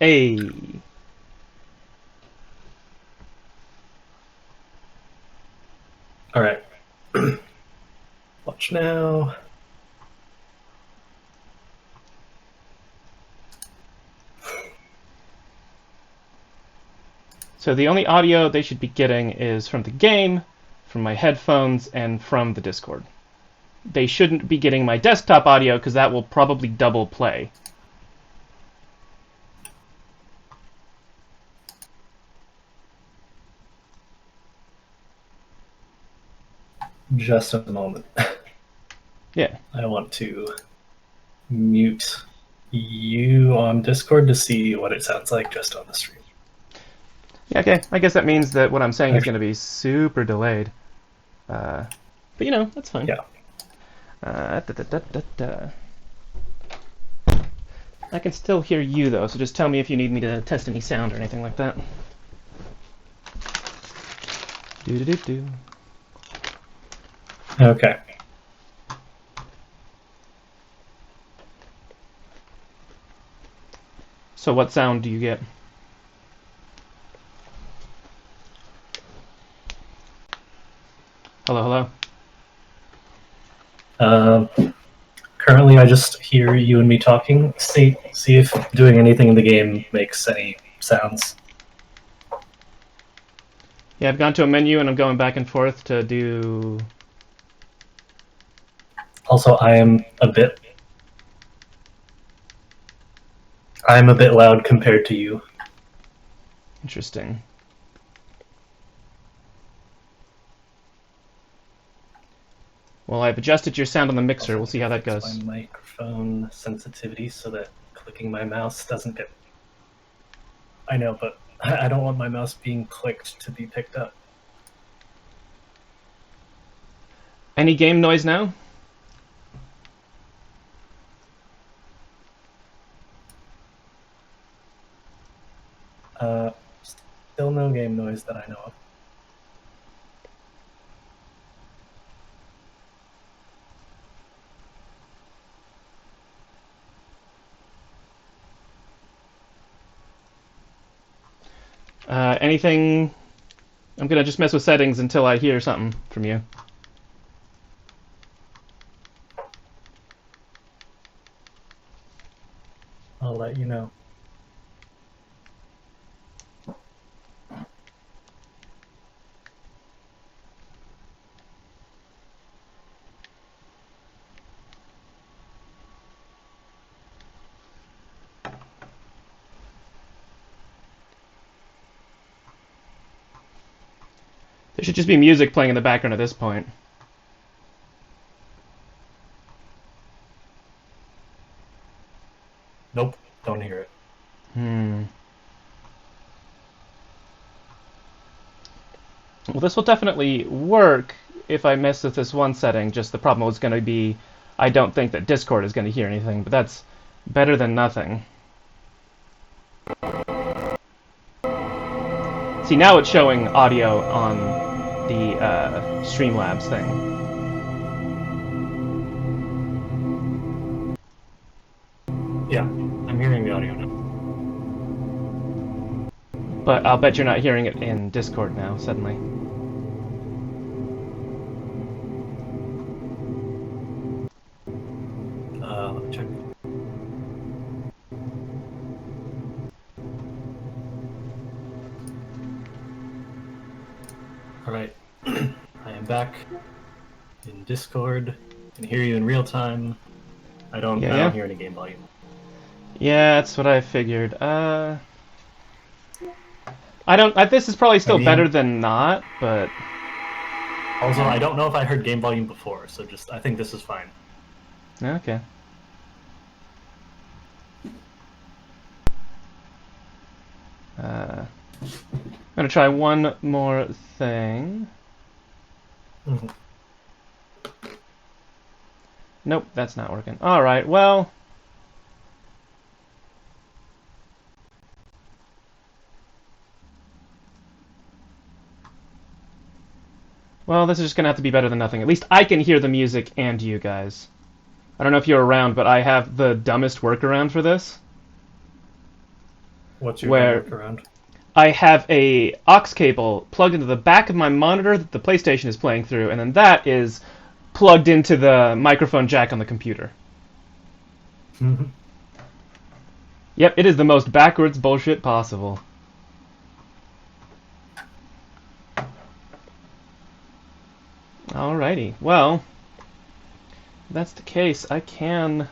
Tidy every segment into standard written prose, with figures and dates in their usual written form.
Hey. All right. Watch now. So the only audio they should be getting is from the game, from my headphones, and from the Discord. They shouldn't be getting my desktop audio because that will probably double play. Just a moment. Yeah. I want to mute you on Discord to see what it sounds like just on the stream. Yeah, okay. I guess that means that what I'm saying is going to Actually, be super delayed. But you know, that's fine. yeah. Da, da, da, da, da. I can still hear you though, so just tell me if you need me to test any sound or anything like that. Do do do do. Okay. So what sound do you get? Hello, hello. Currently, I just hear you and me talking. See if doing anything in the game makes any sounds. Yeah, I've gone to a menu and I'm going back and forth to do. Also, I'm a bit loud compared to you. Interesting. Well, I've adjusted your sound on the mixer. Also, We'll see how that goes. my microphone sensitivity so that clicking my mouse doesn't get. I know, but I don't want my mouse being clicked to be picked up. Any game noise now? Still no game noise that I know of. Anything? I'm gonna just mess with settings until I hear something from you. I'll let you know. There should just be music playing in the background at this point. Nope, don't hear it. Well, this will definitely work if I mess with this one setting. Just the problem was going to be I don't think that Discord is going to hear anything, but that's better than nothing. See, now it's showing audio on the Streamlabs thing. Yeah, I'm hearing the audio now. But I'll bet you're not hearing it in Discord now, suddenly. Let me check. Alright, I am back in Discord. I can hear you in real time. I don't hear any game volume. Yeah, that's what I figured. I don't. This is probably still better than not, but also I don't know if I heard game volume before, so I think this is fine. Okay. I'm gonna try one more thing. Mm-hmm. Nope, that's not working. All right, well. Well, this is just gonna have to be better than nothing. At least I can hear the music and you guys. I don't know if you're around, but I have the dumbest workaround for this. What's your where workaround? I have a aux cable plugged into the back of my monitor that the PlayStation is playing through, and then that is plugged into the microphone jack on the computer. Yep, it is the most backwards bullshit possible. Alrighty, well, if that's the case, I can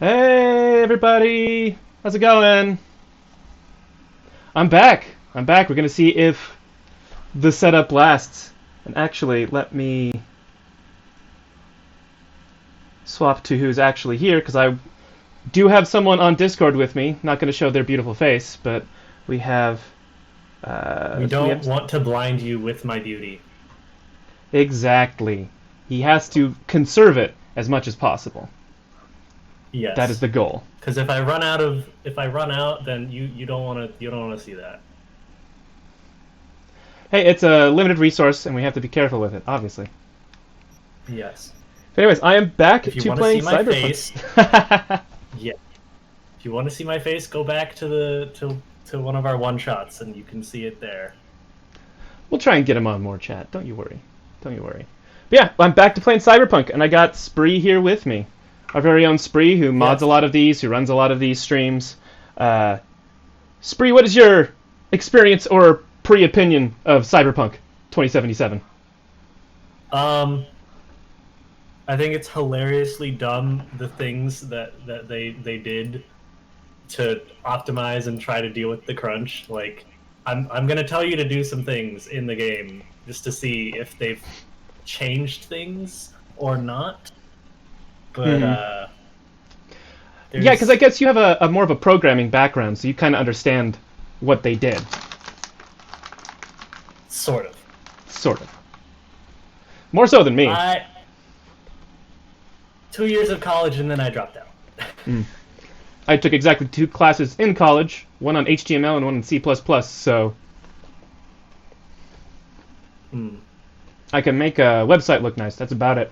Hey, everybody! How's it going? I'm back. I'm back. We're gonna see if the setup lasts. And actually, let me swap to who's actually here, because I do have someone on Discord with me. Not gonna show their beautiful face, but we have... We don't want to blind you with my beauty. Exactly. He has to conserve it as much as possible. Yes. That is the goal. Because if I run out, then you don't want to see that. Hey, it's a limited resource, and we have to be careful with it, obviously. Yes. But anyways, I am back If you to want playing to see my Cyberpunk. face, yeah. If you want to see my face, go back to one of our one shots, and you can see it there. We'll try and get him on more chat. Don't you worry. Don't you worry. But yeah, I'm back to playing Cyberpunk, and I got Spree here with me. Our very own Spree, who mods a lot of these, who runs a lot of these streams. Spree, what is your experience or pre-opinion of Cyberpunk 2077? I think it's hilariously dumb, the things that they did to optimize and try to deal with the crunch. Like, I'm gonna tell you to do some things in the game just to see if they've changed things or not. But yeah, because I guess you have a more of a programming background, so you kind of understand what they did. Sort of. Sort of. More so than me. 2 years of college and then I dropped out. I took exactly 2 classes in college, one on HTML and one on C++, so I can make a website look nice. That's about it.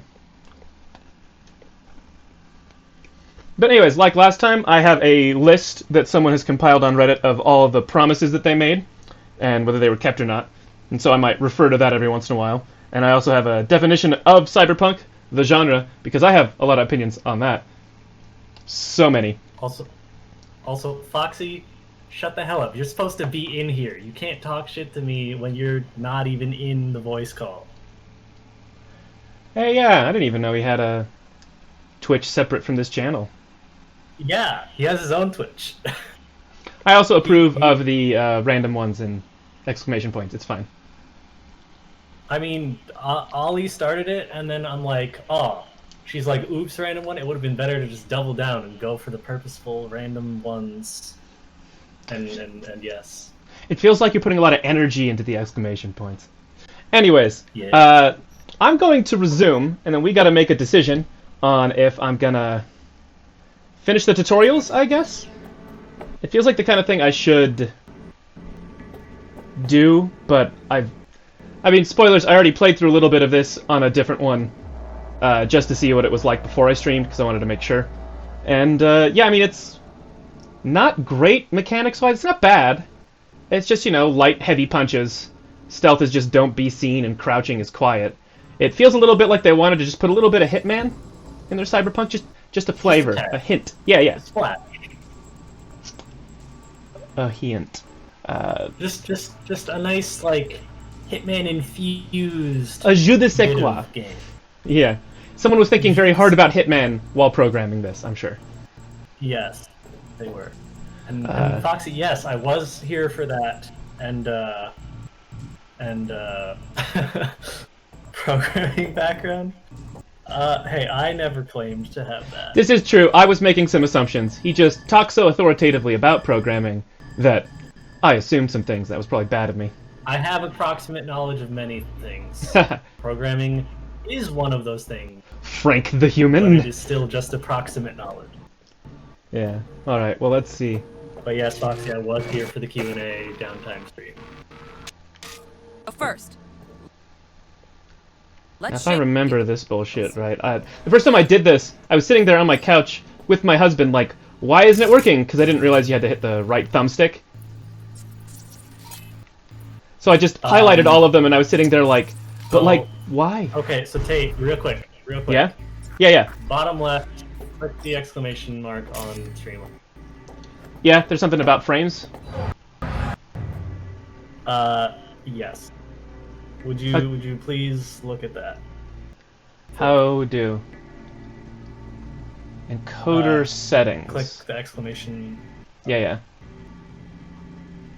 But anyways, like last time, I have a list that someone has compiled on Reddit of all of the promises that they made, and whether they were kept or not. And so I might refer to that every once in a while. And I also have a definition of cyberpunk, the genre, because I have a lot of opinions on that. So many. Also, Foxy, shut the hell up. You're supposed to be in here. You can't talk shit to me when you're not even in the voice call. Hey, yeah, I didn't even know he had a Twitch separate from this channel. Yeah, he has his own Twitch. I also approve of the random ones and exclamation points. It's fine. I mean, Ollie started it, and then I'm like, oh, she's like, oops, random one. It would have been better to just double down and go for the purposeful random ones. And yes. It feels like you're putting a lot of energy into the exclamation points. Anyways, Yeah. I'm going to resume, and then we got to make a decision on if I'm gonna finish the tutorials, I guess. It feels like the kind of thing I should do, but I mean, spoilers, I already played through a little bit of this on a different one, just to see what it was like before I streamed, because I wanted to make sure. And, yeah, I mean, it's not great mechanics-wise. It's not bad. It's just, you know, light, heavy punches. Stealth is just don't be seen, and crouching is quiet. It feels a little bit like they wanted to just put a little bit of Hitman in their Cyberpunk, just a flavor, a hint. Yeah, yeah. It's flat. A hint. Just a nice, like, Hitman-infused A jeu de sais bit quoi. of game. Yeah. Someone was thinking very hard about Hitman while programming this, I'm sure. Yes, they were. And Foxy, yes, I was here for that. And programming background. Hey, I never claimed to have that. This is true. I was making some assumptions. He just talks so authoritatively about programming that I assumed some things. That was probably bad of me. I have approximate knowledge of many things. Programming is one of those things. Frank the But human. it is still just approximate knowledge. Yeah. All right. Well, let's see. But yes, Foxy, I was here for the Q&A downtime stream. First, If I remember this bullshit right, the first time I did this, I was sitting there on my couch with my husband, like, why isn't it working? Because I didn't realize you had to hit the right thumbstick. So I just highlighted all of them, and I was sitting there like, but like, why? Okay, so Tate, real quick. Yeah? Yeah. Bottom left, click the exclamation mark on stream. Yeah, there's something about frames. Yes. Would you please look at that? How do? Encoder settings. Click the exclamation. Yeah.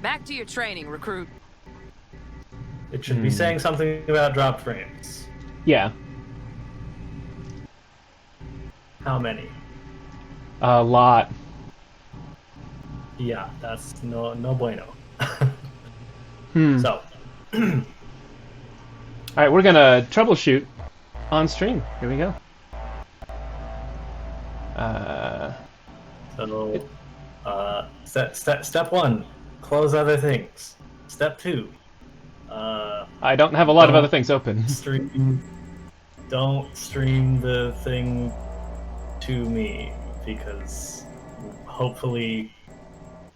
Back to your training, recruit. It should be saying something about drop frames. Yeah. How many? A lot. Yeah, that's no bueno. All So, right, we're gonna troubleshoot on stream. Here we go. Step one, close other things. Step two, I don't have a lot of other things open. Don't stream the thing to me, because hopefully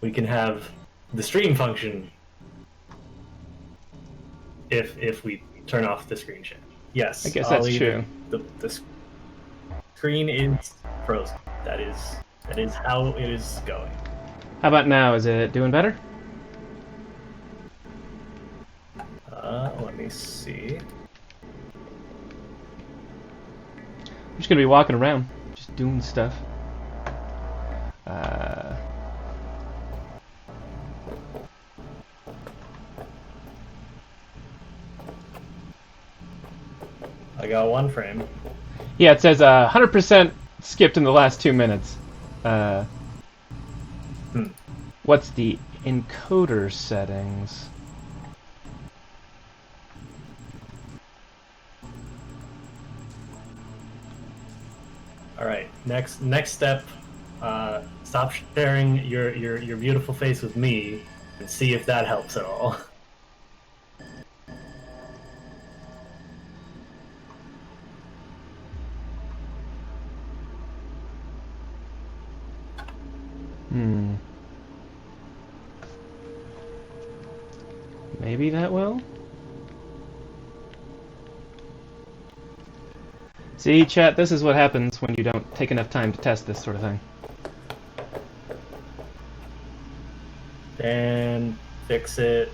we can have the stream function if we turn off the screen share. Yes, I guess that's true. The screen is frozen. That is how it is going. How about now? Is it doing better? Let me see. I'm just gonna be walking around, just doing stuff. I got one frame. Yeah, it says 100% skipped in the last 2 minutes. What's the encoder settings? All right. Next step. Stop sharing your beautiful face with me, and see if that helps at all. Maybe that will? See, chat, this is what happens when you don't take enough time to test this sort of thing. And fix it.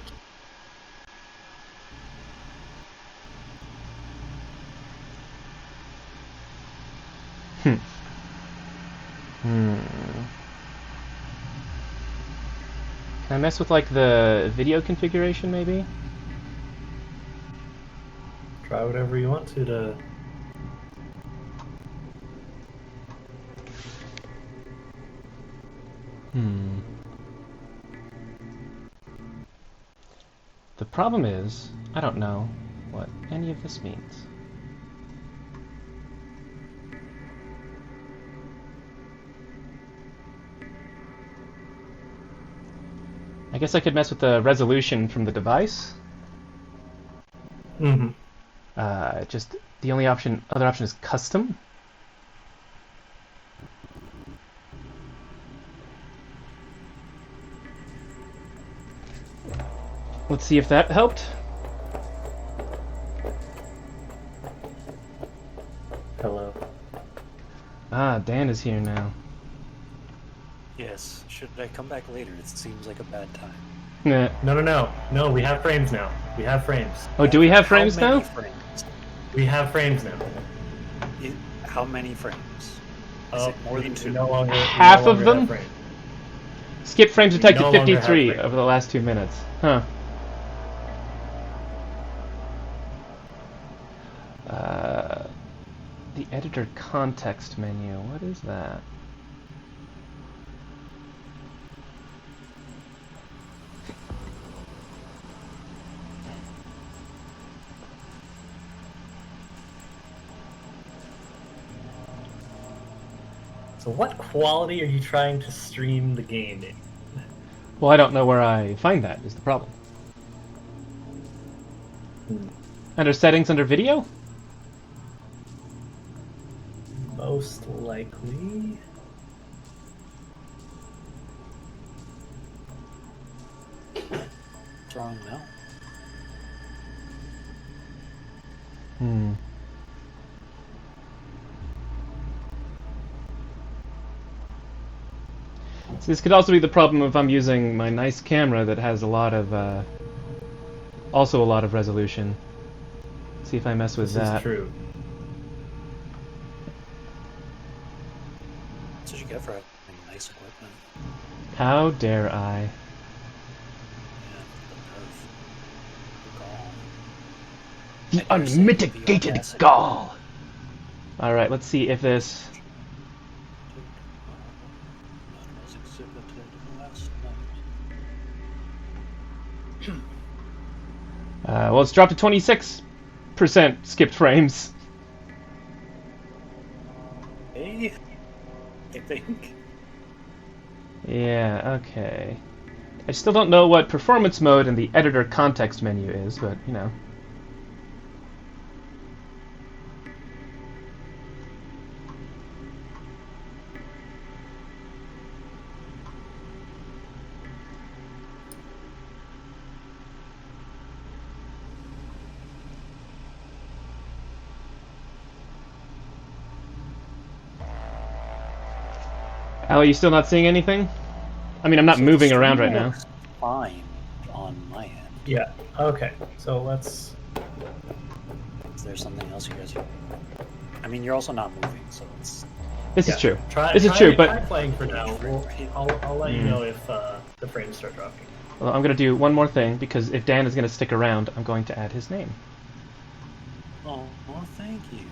Can I mess with, like, the video configuration, maybe? Try whatever you want to The problem is, I don't know what any of this means. I guess I could mess with the resolution from the device. Just the only other option is custom. Let's see if that helped. Hello. Ah, Dan is here now. Yes. Should I come back later? It seems like a bad time. Nah. No, we have frames now. We have frames. Oh, do we have frames How now? many frames? We have frames now. How many frames? Is it more than two? Half of them? Skip frames detected no longer 53 have frames. over the last 2 minutes. Huh. The editor context menu. What is that? So what quality are you trying to stream the game in? Well, I don't know where I find that, is the problem. Under settings, under video? Most likely. What's wrong now? So this could also be the problem if I'm using my nice camera that has a lot of, also a lot of resolution. See if I mess with This that. is true. That's what you get for having nice equipment. How dare I? Yeah, the nerve. The I dare say the unmitigated audacity. gall! Alright, let's see if this... That was exhibited last night. well, it's dropped to 26% skipped frames. Hey, I think. Yeah, okay. I still don't know what performance mode in the editor context menu is, but, you know. Al, you still not seeing anything? I mean, I'm not So moving the around stream right now. looks fine on my end. Yeah. Okay. So let's. Is there something else you guys? I mean, you're also not moving, so it's. This Yeah. is true. Try, This is try- true, try but playing for now. I'll let you know if the frames start dropping. well, I'm going to do one more thing, because if Dan is going to stick around, I'm going to add his name. Oh, well, thank you.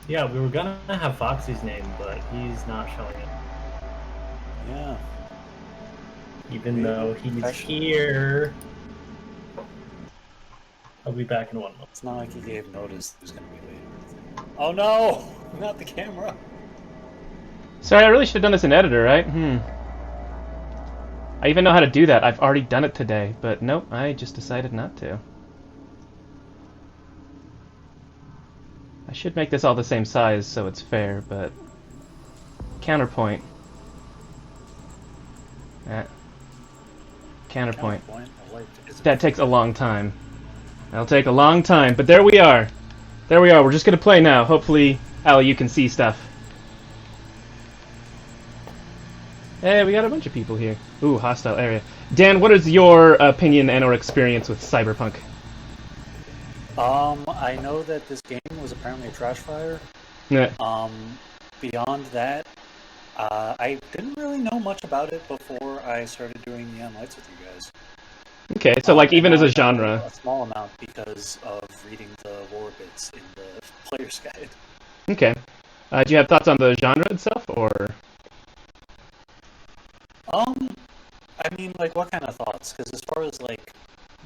Yeah, we were gonna have Foxy's name, but he's not showing it. Yeah. Even though he's Professional. here. I'll be back in 1 month. It's not like he gave notice he was gonna be late or anything. Oh no! Not the camera. Sorry, I really should have done this in editor, right? I even know how to do that. I've already done it today, but nope, I just decided not to. I should make this all the same size so it's fair, but... Counterpoint. Counterpoint. Counterpoint. I liked it. That takes a long time. That'll take a long time, but there we are. There we are. We're just gonna play now. Hopefully, Al, you can see stuff. Hey, we got a bunch of people here. Ooh, hostile area. Dan, what is your opinion and/or experience with Cyberpunk? I know that this game was apparently a trash fire. Yeah. Beyond that, I didn't really know much about it before I started doing Neon Lights with you guys. Okay, so like even as a And I know genre. a small amount because of reading the lore bits in the player's guide. Okay. Do you have thoughts on the genre itself, or? I mean, like, what kind of thoughts? Because as far as like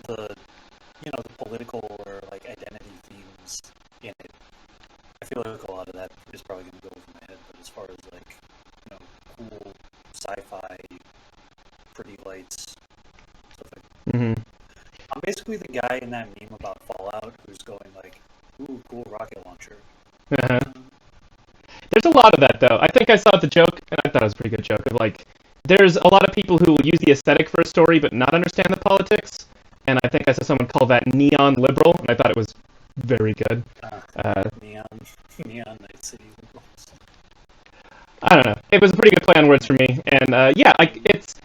the, the political or like identity themes in it, I feel like a lot of that is probably going to go over my head. But as far as like, cool sci-fi, pretty lights, stuff like that. Mm-hmm. I'm basically the guy in that meme about Fallout who's going like, "Ooh, cool rocket launcher." Uh-huh. There's a lot of that, though. I think I saw the joke, and I thought it was a pretty good joke, of like, there's a lot of people who will use the aesthetic for a story but not understand the politics, and I think I saw someone call that neon liberal, and I thought it was very good. Neon Night City liberals. I don't know. It was a pretty good play on words for me, and yeah, like, it's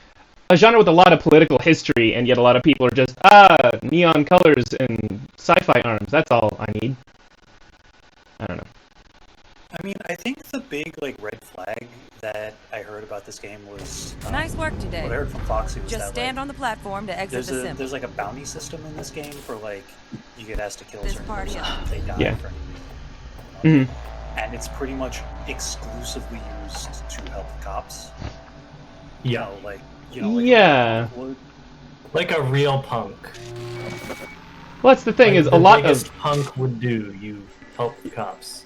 a genre with a lot of political history, and yet a lot of people are just, neon colors and sci-fi arms, that's all I need. I don't know. I mean, I think the big like red flag that I heard about this game was Nice work today. what I heard from Foxy was Just that stand like, on the platform to exit the sim. there's like a bounty system in this game for like you get asked to kill a This certain party person up. if they die Yeah. for any reason. Mm-hmm. And it's pretty much exclusively used to help the cops. Yeah. Like Yeah. Like a real punk. Well, that's the thing, Like is the a lot biggest of... punk would do, you help the cops.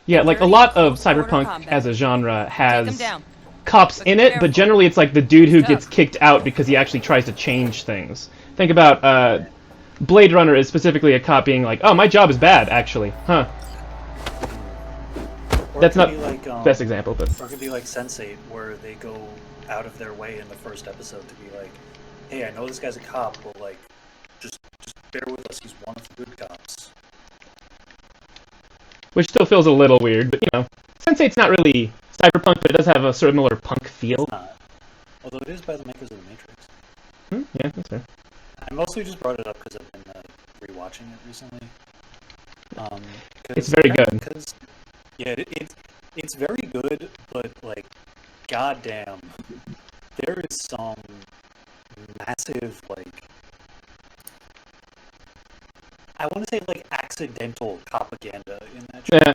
Yeah, like a lot of Order Cyberpunk combat. as a genre Take 'em has down. cops But in be it, but careful. generally it's like the dude who It's gets tough. kicked out because he actually tries to change things. Think about Blade Runner is specifically a cop being like, oh, my job is bad, actually. Huh. Or That's it not could be like, best example, but... Or it could be like Sense8, where they go out of their way in the first episode to be like, "Hey, I know this guy's a cop, but like, just bear with us. He's one of the good cops." Which still feels a little weird, but, Sense8's not really Cyberpunk, but it does have a similar punk feel. Although it is by the makers of The Matrix. Yeah, that's fair. I mostly just brought it up because I've been rewatching it recently. It's very good. Because, yeah, it's very good, but like, goddamn, there is some massive like, I want to say like accidental propaganda in that show. Yeah.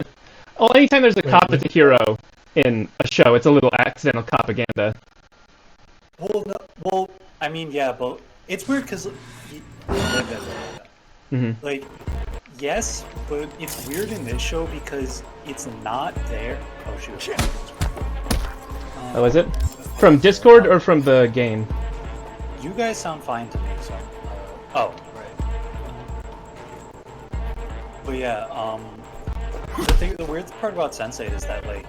Well, anytime there's a Wait, cop that's a hero in a show, it's a little accidental propaganda. Well, no, well, I mean, yeah, but it's weird because, like, yes, but it's weird in this show because it's not there. Oh shoot! Oh, is it? From Discord or from the game? You guys sound fine to me, so. Oh, right. But yeah, the weird part about Sense8 is that like,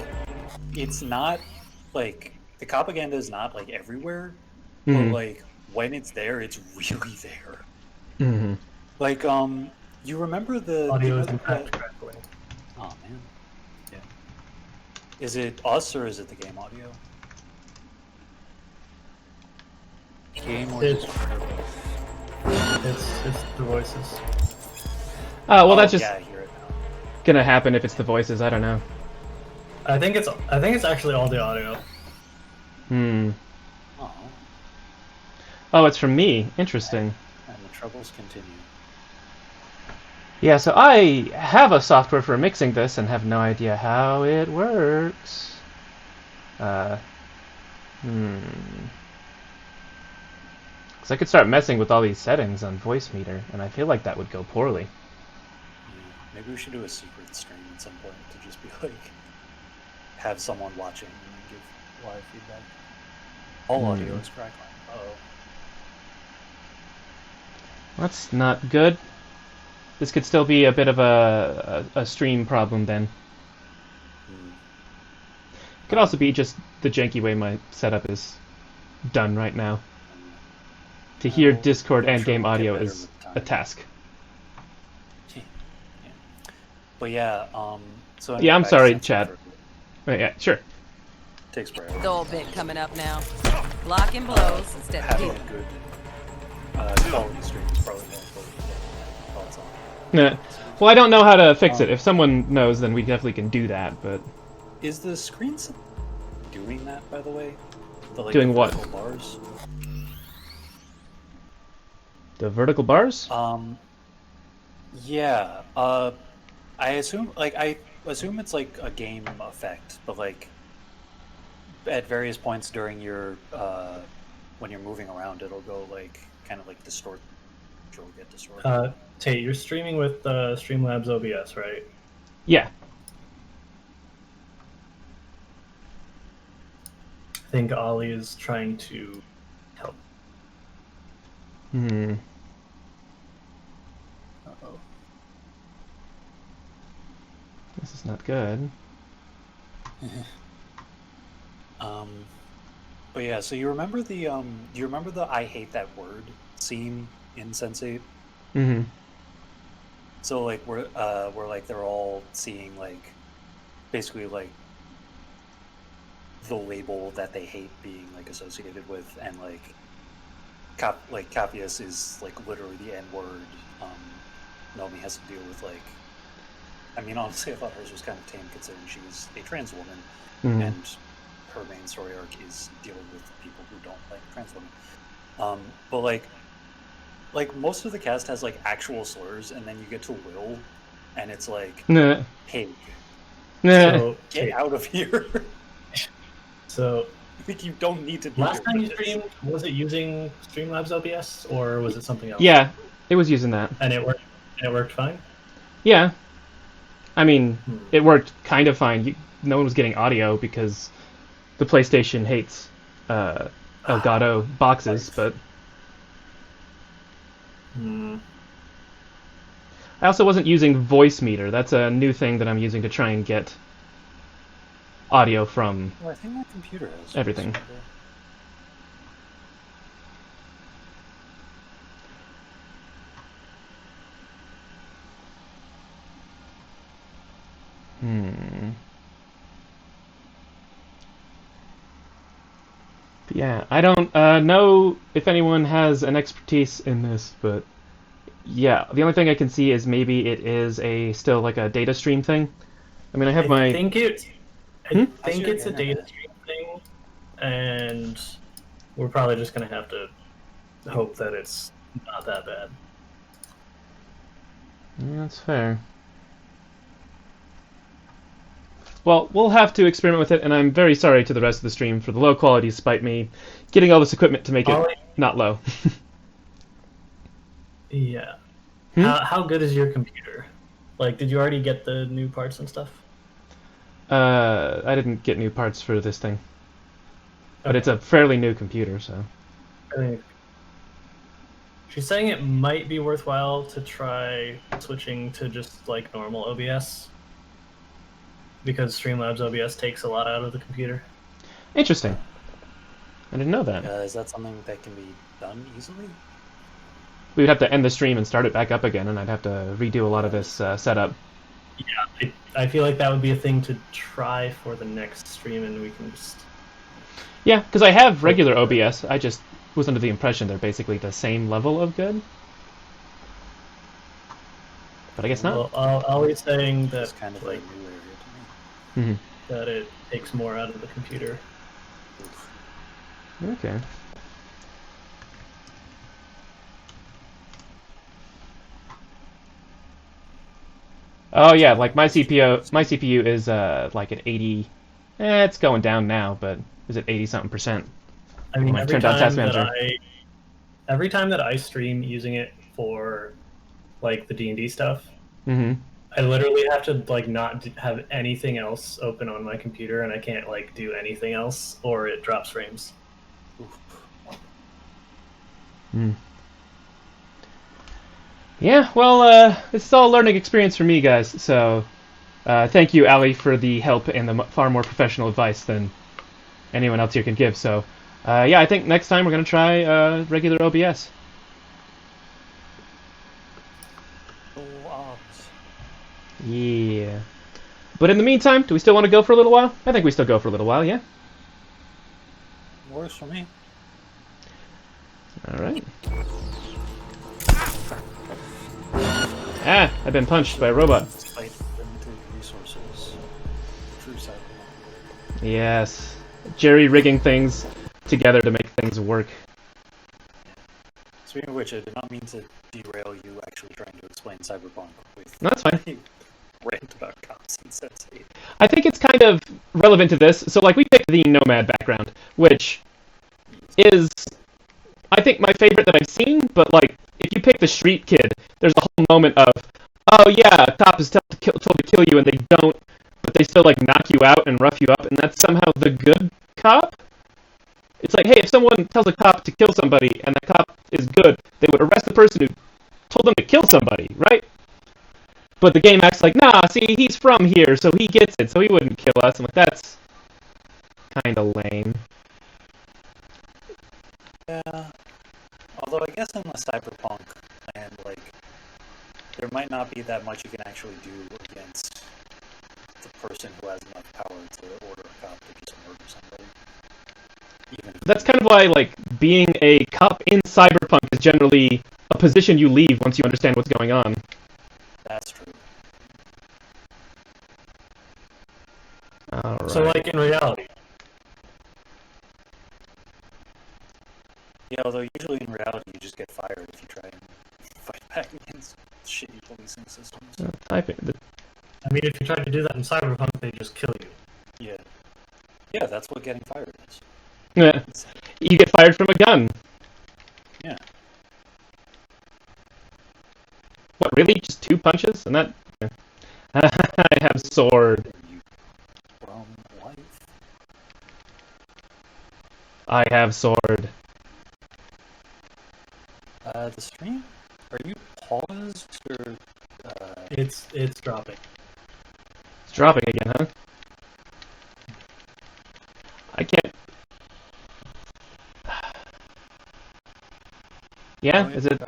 it's not like the propaganda is not like everywhere, but like when it's there, it's really there. Mm-hmm. Like, you remember the Audio is in fact crackling. Oh man, yeah. Is it us or is it the game audio? Game or It's- just It's the voices. Oh, well, that's just yeah, I hear it now. gonna happen if it's the voices. I don't know. I think it's actually all the audio. Hmm. Oh, Oh, it's from me. Interesting. and the troubles continue. Yeah, so I have a software for mixing this and have no idea how it works. Because I could start messing with all these settings on voice meter, and I feel like that would go poorly. Yeah, maybe we should do a secret stream at some point to just be like, have someone watching and then give live feedback. All audio is crackling. Uh-oh. That's not good. This could still be a bit of a stream problem then. Could also be just the janky way my setup is done right now. To hear Well, Discord I'm and sure game we'll get audio better is with time. a task. Yeah. But yeah, so Yeah, I'm back to sorry, Sense8 Chad. for- Oh, yeah, sure. Takes forever. The old bit coming up now. Blocking blows instead of Having a dealing. good quality stream is probably more important than thoughts on. Nah. Well, I don't know how to fix it. If someone knows, then we definitely can do that, but... Is the screen doing that, by the way? The, like, Doing what? vertical bars? The vertical bars? Yeah. I assume it's like a game effect, but like at various points during your when you're moving around, it'll go like kind of like distort. You'll get distorted. Tate, you're streaming with Streamlabs OBS, right? Yeah. I think Ollie is trying to help. Hmm. Uh-oh. This is not good. But yeah, so you remember the do you remember the "I hate that word" scene in Sense8? Mm-hmm. So like we're like they're all seeing like basically like the label that they hate being like associated with, and like Capias is like literally the N word. Naomi has to deal with like, I mean, honestly, I thought hers was kind of tame considering she was a trans woman, and her main story arc is dealing with people who don't like trans women. But like most of the cast has like actual slurs, and then you get to Will, and it's like Nah. pig, Nah. So, get Tate, out of here. so Like you don't need to be last here time for you this. streamed, was it using Streamlabs OBS or was it something else? Yeah, it was using that. And it worked. And it worked fine. Yeah. I mean, it worked kind of fine. No one was getting audio because the PlayStation hates Elgato boxes, but I also wasn't using voice meter. That's a new thing that I'm using to try and get audio from Well, I think my computer has everything. But yeah, I don't know if anyone has an expertise in this, but yeah, the only thing I can see is maybe it is still like a data stream thing. I mean, I have my... I I think it's a data stream thing, and we're probably just gonna have to hope that it's not that bad. Yeah, that's fair. Well, we'll have to experiment with it, and I'm very sorry to the rest of the stream for the low quality despite me getting all this equipment to make it not low. Yeah. How good is your computer? Like, did you already get the new parts and stuff? I didn't get new parts for this thing. But it's a fairly new computer, so... She's saying it might be worthwhile to try switching to just, like, normal OBS. Because Streamlabs OBS takes a lot out of the computer. Interesting. I didn't know that. Is that something that can be done easily? We would have to end the stream and start it back up again, and I'd have to redo a lot of this setup. Yeah, I feel like that would be a thing to try for the next stream, and we can just... Yeah, because I have regular OBS. I just was under the impression they're basically the same level of good. But I guess not. Well, always saying that, It's kind of like a new area to me. that it takes more out of the computer. Okay. Oh yeah, like my CPU is like at 80. It's going down now, but is it 80 something %? I mean, I turned on Task Manager. every time that I stream using it for like the D&D stuff, I literally have to like not have anything else open on my computer, and I can't like do anything else, or it drops frames. Yeah, well, this is all a learning experience for me, guys. So, thank you, Ali, for the help and the far more professional advice than anyone else here can give. So, yeah, I think next time we're gonna try regular OBS. Yeah. But in the meantime, do we still want to go for a little while? I think we still go for a little while, yeah? Works for me. Alright. Ah! I've been punched by a robot. Despite limited resources, true Cyberpunk. Yes. Jerry-rigging things together to make things work. Speaking of which, I did not mean to derail you actually trying to explain Cyberpunk with No, that's fine. rant about cops and Sense8. I think it's kind of relevant to this. So, like, we picked the Nomad background, which is, I think, my favorite that I've seen, but, like, if you pick the street kid, there's a whole moment of, oh yeah, a cop is told to kill you and they don't, but they still, like, knock you out and rough you up, and that's somehow the good cop? It's like, hey, if someone tells a cop to kill somebody and the cop is good, they would arrest the person who told them to kill somebody, right? But the game acts like, nah, see, he's from here, so he gets it, so he wouldn't kill us. I'm like, that's kind of lame. Yeah. Although I guess in the Cyberpunk land, like, there might not be that much you can actually do against the person who has enough power to order a cop to just murder somebody. That's kind of why, like, being a cop in Cyberpunk is generally a position you leave once you understand what's going on. That's true. Alright. So, like, in reality. Yeah, although usually in reality you just get fired if you try and fight back against shitty policing systems. Typing. I mean, if you tried to do that in Cyberpunk, they just kill you. Yeah. Yeah, that's what getting fired is. Yeah. You get fired from a gun. Yeah. What, really? Just 2 punches? And that... Yeah. I have sword. From life. I have sword. The stream? Are you paused or? It's dropping. It's dropping again, huh? I can't... Yeah? Oh, Is it...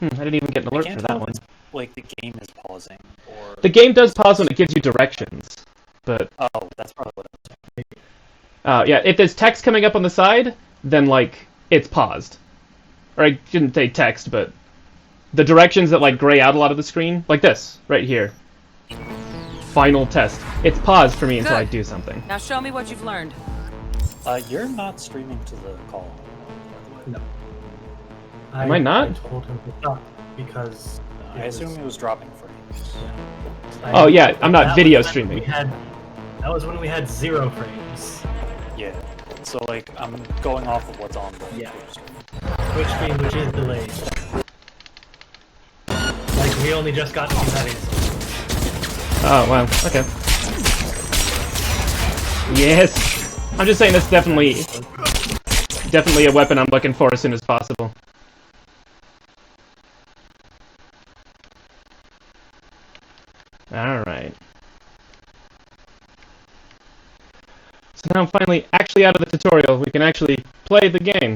I didn't even get an alert for that one. Like the game is pausing, or The game does pause when it gives you directions, but... oh, that's probably what I was saying. yeah, if there's text coming up on the side, then, like, it's paused. Or I didn't say text, but the directions that, like, gray out a lot of the screen, like this, right here. final test. It's paused for me until I Good. do something. Now show me what you've learned. You're not streaming to the call. No. Am I not? I told him to stop because I assume he was dropping frames. Oh, yeah, I'm not that video was when streaming. That was when we had 0 frames. Yeah. So like I'm going off of what's on the Yeah. Twitch stream. Twitch stream, which is delayed. Like, we only just got to settings. Oh, wow. Okay. Yes! I'm just saying that's definitely a weapon I'm looking for as soon as possible. Alright. So now I'm finally actually out of the tutorial. We can actually play the game.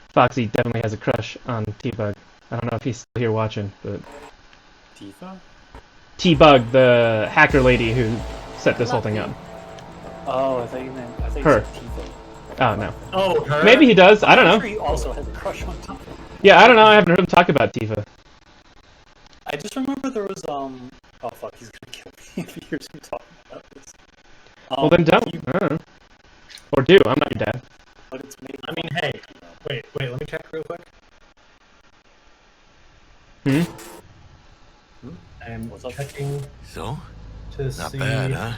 Foxy definitely has a crush on T-Bug. I don't know if he's still here watching, but... Tifa? T-Bug, the hacker lady who set this whole thing up. Oh, I thought you meant Her. You said Tifa. Oh, no. Oh, her? Maybe he does, I don't I'm know. sure he also has a crush on Tifa. Yeah, I don't know, I haven't heard him talk about Tifa. I just remember there was oh fuck, he's gonna kill me if he hears me talking about this. Well then don't. he- I don't know. Or do, I'm not your dad. But it's made I mean, hey. Wait, let me check real quick. Hmm? I'm What's up? checking So? to Not see... bad, huh?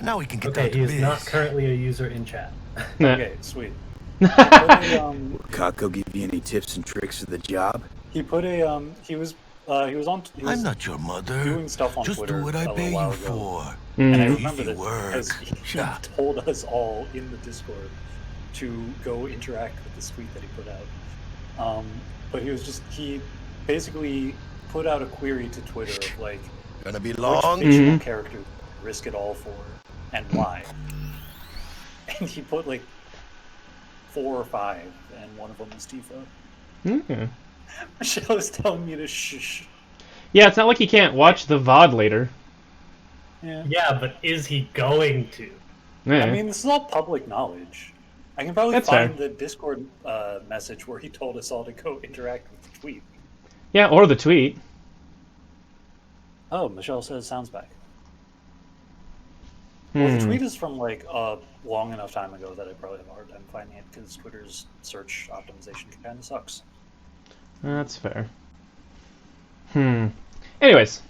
Now we can get Okay, down to he is not biz. currently a user in chat. Nah. Okay, sweet. He put a, Kako give you any tips and tricks for the job? he put a he was I'm not your mother. doing stuff on Just Twitter do what I a pay little while you ago. for. And I Mhm. remember Easy this work. because he Shot. told us all in the Discord to go interact with this tweet that he put out. But he basically put out a query to Twitter of like, Gonna be which long? fictional Mhm. character would you risk it all for and why? And he put like 4 or 5, and one of them was Tifa. Mhm. Michelle was telling me to shh. Yeah, it's not like he can't watch the VOD later. Yeah. Yeah, but is he going to? Yeah. I mean, this is all public knowledge. I can probably That's find fair. the Discord message where he told us all to go interact with the tweet. Yeah, or the tweet. Oh, Michelle says sounds back. Well, the tweet is from like a long enough time ago that I probably have a hard time finding it because Twitter's search optimization kind of sucks. That's fair. Anyways.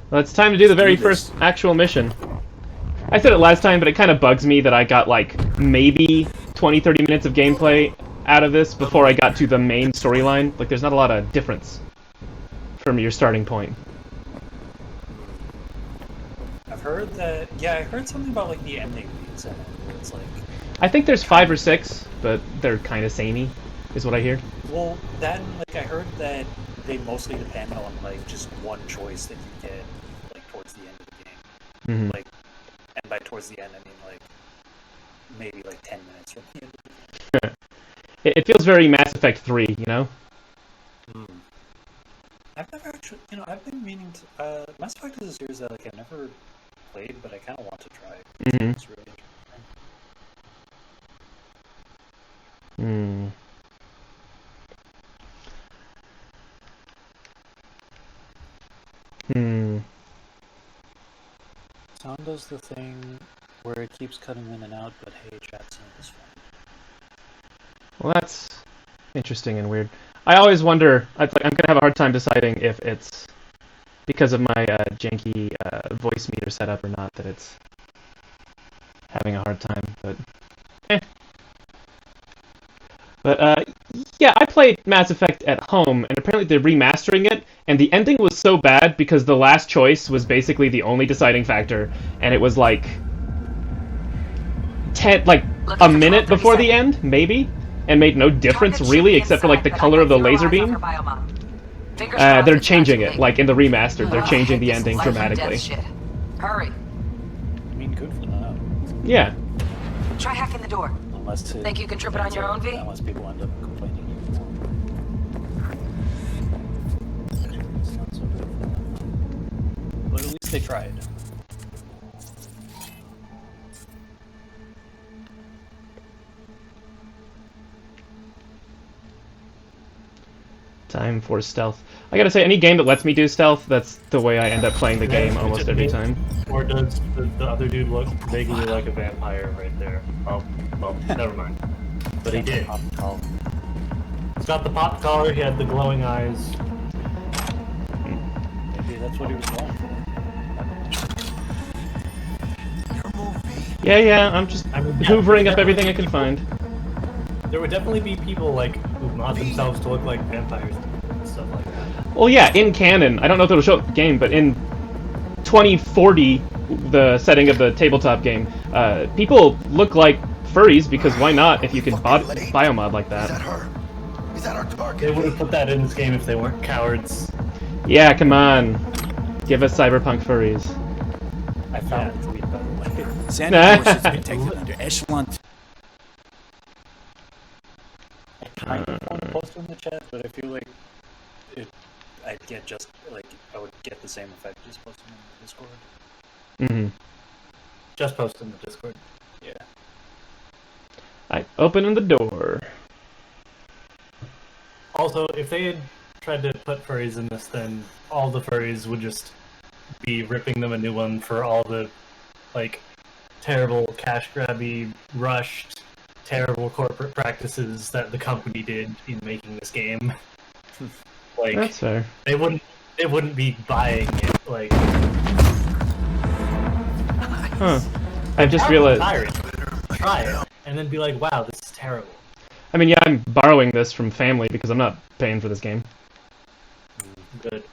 Well, it's time to do the very do this. first actual mission. I said it last time, but it kind of bugs me that I got like maybe 20-30 minutes of gameplay out of this before I got to the main storyline. Like, there's not a lot of difference from your starting point. I've heard that. Yeah, I heard something about like the ending being sent in, where it's like, I think there's 5 or 6, but they're kind of samey, is what I hear. well, then like I heard that they mostly depend on like just one choice that you get like towards the end of the game. Mhm. Like, and by towards the end, I mean like maybe like 10 minutes from the end of the game. It feels very Mass Effect 3, you know? I've never actually, I've been meaning to. Mass Effect is a series that like I've never played, but I kind of want to try. Mhm. It's really interesting. Sound does the thing where it keeps cutting in and out, but hey, chat sound is fine. Well, that's interesting and weird. I always wonder, I'm gonna have a hard time deciding if it's because of my janky voice meter setup or not that it's having a hard time, but But yeah, I played Mass Effect at home, and apparently they're remastering it, and the ending was so bad because the last choice was basically the only deciding factor, and it was like a minute before the end, maybe, and made no difference really, except for like the color of the laser beam. They're changing it, like in the remastered, they're changing the ending dramatically. Hurry. I mean, good for them. Yeah. Try hacking the door. Unless Think you can trip it on your own, V? Unless people end up complaining even more. It's not so good for them. But at least they tried. Time for stealth. I gotta say, any game that lets me do stealth, that's the way I end up playing the game almost every time. Or does the other dude look vaguely like a vampire right there? Oh, well, never mind. But he did. He's got the pop collar, he had the glowing eyes. Maybe that's what he was going for. Yeah, I'm just hoovering up everything I can find. There would definitely be people like who mod themselves to look like vampires and stuff like that. Well, yeah, in canon, I don't know if it'll show up in the game, but in 2040, the setting of the tabletop game, people look like furries because why not if you can biomod like that? Is that our target? They would have put that in this game if they weren't cowards. Yeah, come on. Give us cyberpunk furries. I found the tweet, by the way. Santa Claus has been taken under echelon. I kind of want to post it in the chat, but I feel like I'd get just like I would get the same effect just posting in the Discord. Mm-hmm. Just post in the Discord. Yeah. I opening the door. Also, if they had tried to put furries in this, then all the furries would just be ripping them a new one for all the, like, terrible cash grabby, rushed, terrible corporate practices that the company did in making this game. Like, That's fair. they wouldn't be buying it, like... Huh. I just realized... Try it, and then be like, wow, this is terrible. I mean, yeah, I'm borrowing this from family because I'm not paying for this game. Good.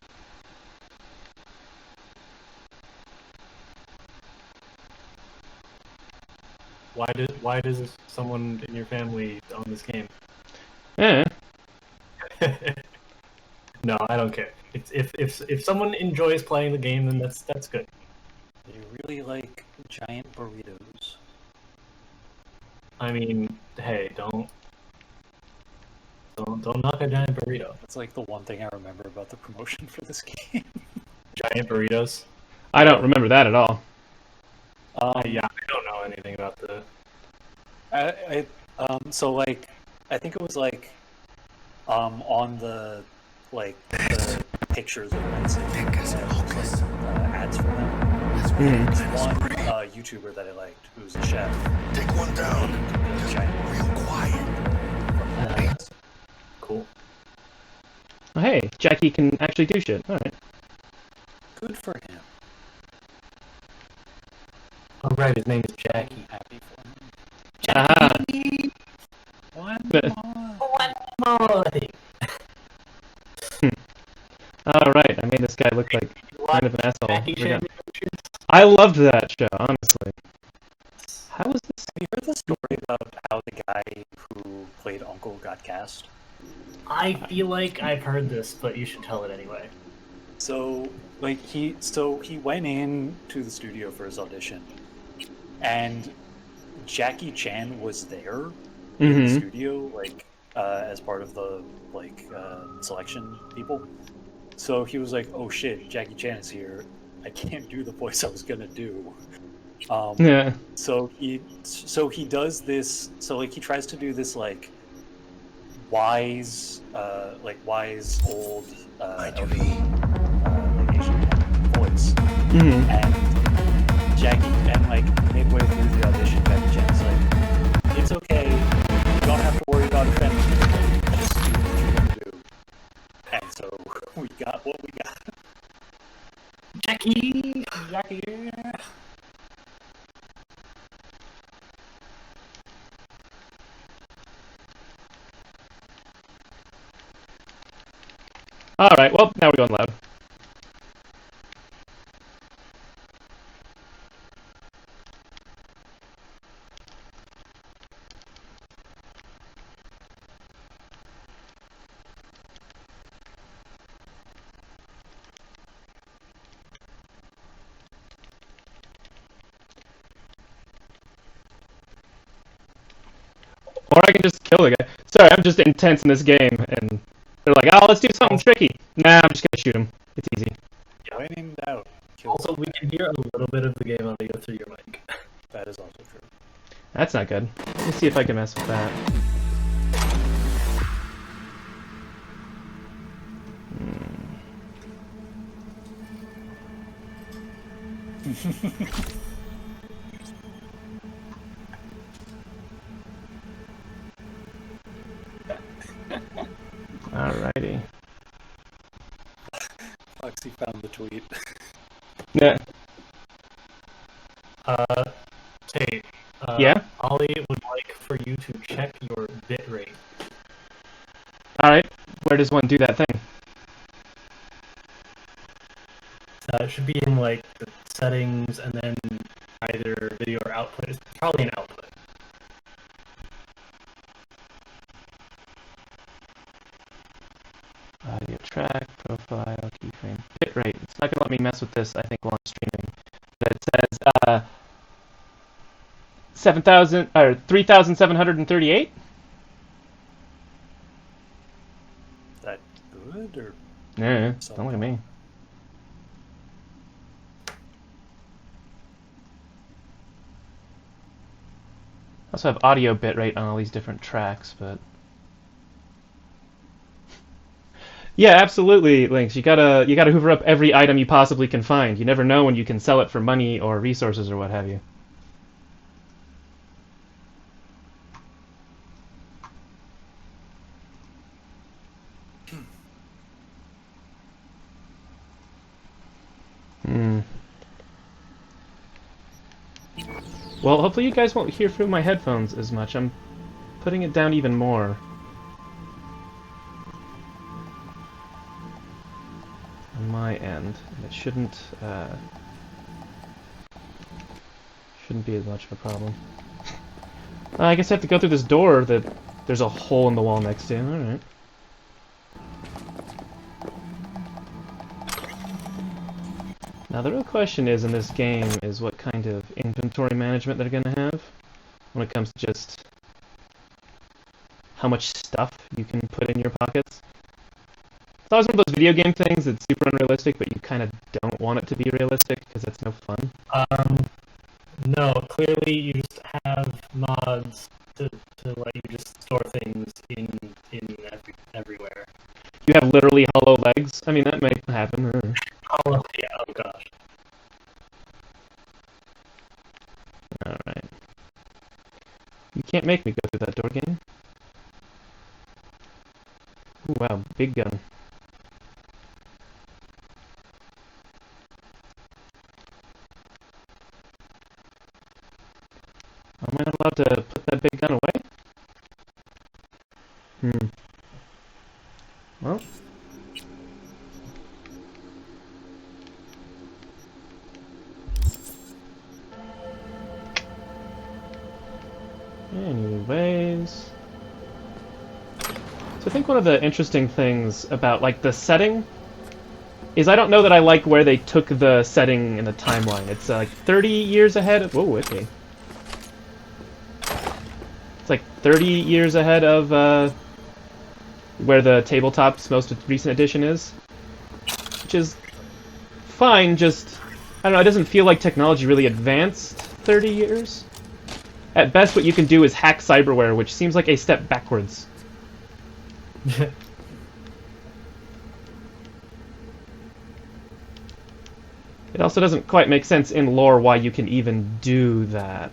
Why does someone in your family own this game? Eh. No, I don't care. If someone enjoys playing the game, then that's good. They really like giant burritos. I mean, hey, don't knock a giant burrito. That's like the one thing I remember about the promotion for this game. Giant burritos. I don't remember that at all. Yeah, I don't know anything about the. So like, I think it was like, on the the pictures of ads for them. There's one YouTuber that I liked who's a chef. Take one down. Just real quiet. Cool. Oh, hey, Jackie can actually do shit. Alright. Good for him. Oh right, his name is Jackie. I'm happy for him. Jackie! One more. Alright, I made this guy look like kind of an asshole. Jackie Chan. I loved that show, honestly. How was this? Have you heard the story about how the guy who played Uncle got cast? I feel like I've heard this, but you should tell it anyway. So, like, he went in to the studio for his audition, and Jackie Chan was there in the studio, like, as part of the, like, selection people. So he was like, oh shit, Jackie Chan is here. I can't do the voice I was gonna do. Yeah. So he does this, so, like, he tries to do this, like, wise old elderly Asian voice. And like midway through the audition, Jackie Chan's like, "It's okay, you don't have to worry about offending me. Just do what you're gonna do." And so we got what we got. Jackie. Alright, well, now we're going loud. Or I can just kill the guy. Sorry, I'm just intense in this game, and they're like, oh, let's do something tricky. Nah, I'm just gonna shoot him. It's easy. Find him out. Also, we can hear a little bit of the game audio through your mic. That is also true. That's not good. Let me see if I can mess with that. Alrighty. Foxy found the tweet. Yeah. Tate, Yeah? Ollie would like for you to check your bit rate. Alright. Where does one do that thing? It should be in like the settings and then either video or output. It's probably an output. Audio track, profile, keyframe, bitrate. It's not gonna let me mess with this, I think, while I'm streaming. But it says 7,000 or 3,738. Is that good or? Yeah, don't look at me. I also have audio bitrate on all these different tracks, but yeah, absolutely, Lynx. You gotta hoover up every item you possibly can find. You never know when you can sell it for money or resources or what have you. Well, hopefully you guys won't hear through my headphones as much. I'm putting it down even more. On my end. It shouldn't be as much of a problem. I guess I have to go through this door that there's a hole in the wall next to. Alright. Now the real question is in this game is what kind of inventory management they're going to have when it comes to just how much stuff you can put in your pockets. It's always one of those video game things that's super unrealistic, but you kind of don't want it to be realistic because that's no fun. No, clearly you just have mods to let you just store things in everywhere. You have literally hollow legs. I mean, that may happen. Oh yeah, oh gosh. Alright. You can't make me go through that door, game. Ooh, wow, big gun. Am I not allowed to put that big gun away? Well. Anyways. So I think one of the interesting things about, like, the setting is I don't know that I like where they took the setting in the timeline. It's, like, 30 years ahead of... Whoa, okay. It's, like, 30 years ahead of, where the tabletop's most recent edition is. Which is fine, just... I don't know, it doesn't feel like technology really advanced 30 years. At best, what you can do is hack cyberware, which seems like a step backwards. It also doesn't quite make sense in lore why you can even do that.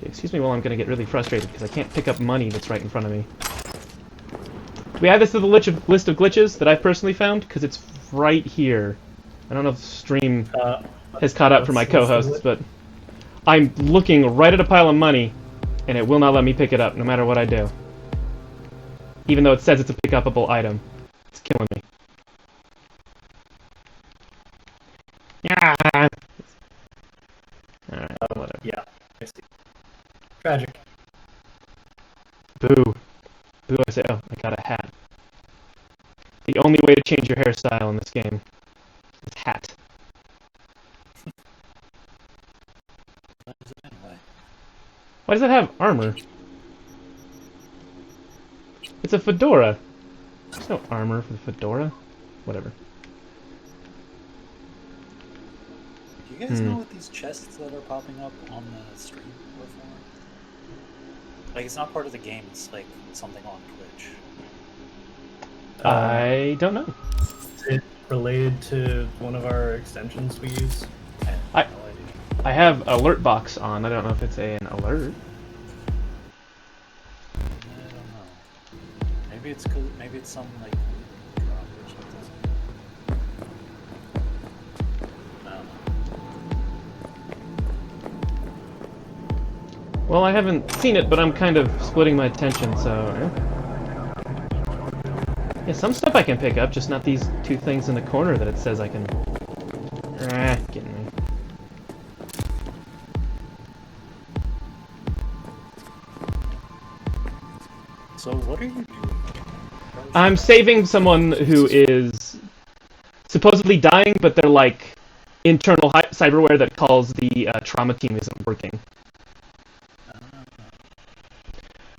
Excuse me while I'm gonna get really frustrated because I can't pick up money that's right in front of me. Do we add this to the list of glitches that I've personally found? Because it's right here. I don't know if stream has caught up for my co-hosts, but I'm looking right at a pile of money, and it will not let me pick it up, no matter what I do. Even though it says it's a pick-upable item. It's killing me. Yeah. Alright, whatever. Yeah, I see. Tragic. Boo. Boo, I say, oh, I got a hat. The only way to change your hairstyle in this game is hat. What is it anyway? Why does it have armor? It's a fedora. There's no armor for the fedora. Whatever. Do you guys know what these chests that are popping up on the stream are for? Like, it's not part of the game, it's like something on Twitch. I don't know. related to one of our extensions we use? I- No idea. I have alert box on. I don't know if it's an alert. I don't know. Maybe it's cool. Maybe it's some like drop or something. I don't know. Well, I haven't seen it, but I'm kind of splitting my attention, so... Yeah, some stuff I can pick up, just not these two things in the corner that it says I can... getting me. So what are you doing? I'm saving someone who is supposedly dying, but they're like internal cyberware that calls the trauma team isn't working.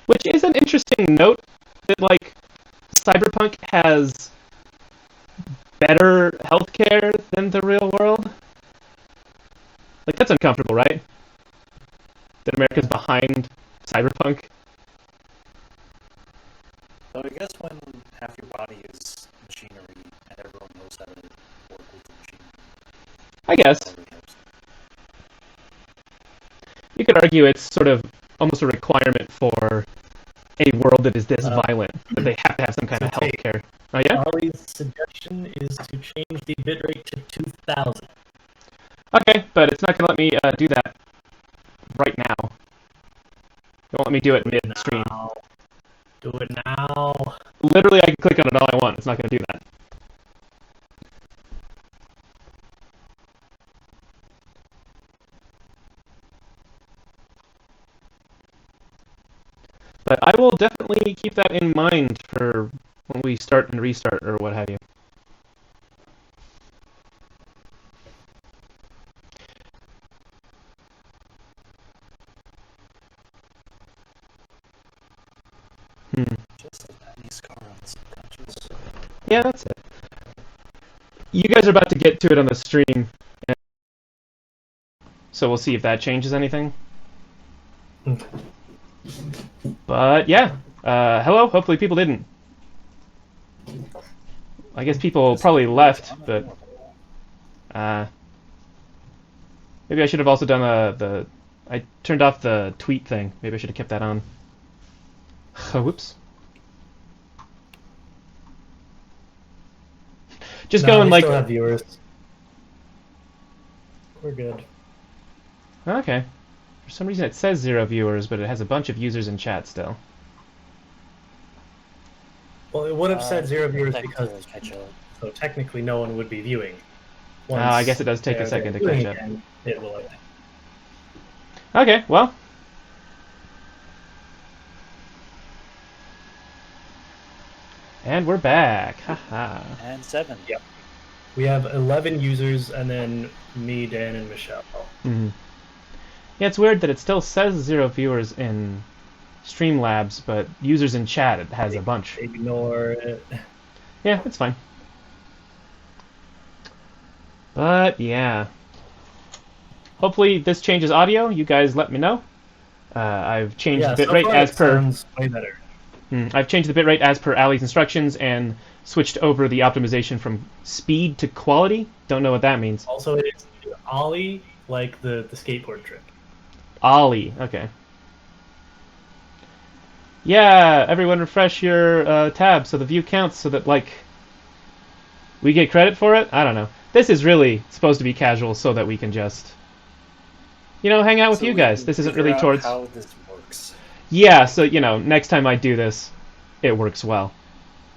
Which is an interesting note that like Cyberpunk has better healthcare than the real world. Like that's uncomfortable, right? That America's behind Cyberpunk. So I guess when half your body is machinery and everyone knows how to work with the machine, I guess. it probably helps. You could argue it's sort of almost a requirement for a world that is this violent, that they have to have some kind of So Tait, healthcare. Oh yeah? Ollie's suggestion is to change the bitrate to 2000. Okay, but it's not going to let me do that right now. It won't let me do it mid-stream. Now. Do it now. Literally, I can click on it all I want. It's not going to do that. But I will definitely keep that in mind for when we start and restart or what have you. Just like that scar on subconscious. Yeah, that's it. You guys are about to get to it on the stream, so we'll see if that changes anything. But yeah, hello. Hopefully people didn't. I guess people probably left, but maybe I should have also done the. I turned off the tweet thing. Maybe I should have kept that on. Whoops. Just No, going we like. still have viewers. We're good. Okay. For some reason it says 0 viewers, but it has a bunch of users in chat still. Well, it would have said 0 viewers because catch up. so technically no one would be viewing. I guess it does take a they're second to viewing catch up. again, it will. Okay, well. And we're back. Haha. And 7. Yep. We have 11 users, and then me, Dan, and Michelle. Mm-hmm. Yeah, it's weird that it still says 0 viewers in Streamlabs, but users in chat it has a bunch. Ignore it. Yeah, it's fine. But yeah. Hopefully this changes audio. You guys let me know. I've changed the bitrate as per. Sounds way better. I've changed the bitrate as per Ali's instructions and switched over the optimization from speed to quality. Don't know what that means. Also, it is Ollie, like the skateboard trick. Ollie, okay. Yeah, everyone refresh your tab so the view counts so that, like, we get credit for it? I don't know. This is really supposed to be casual so that we can just, you know, hang out with you guys. This isn't really towards... how this works. Yeah, so, you know, next time I do this, it works well.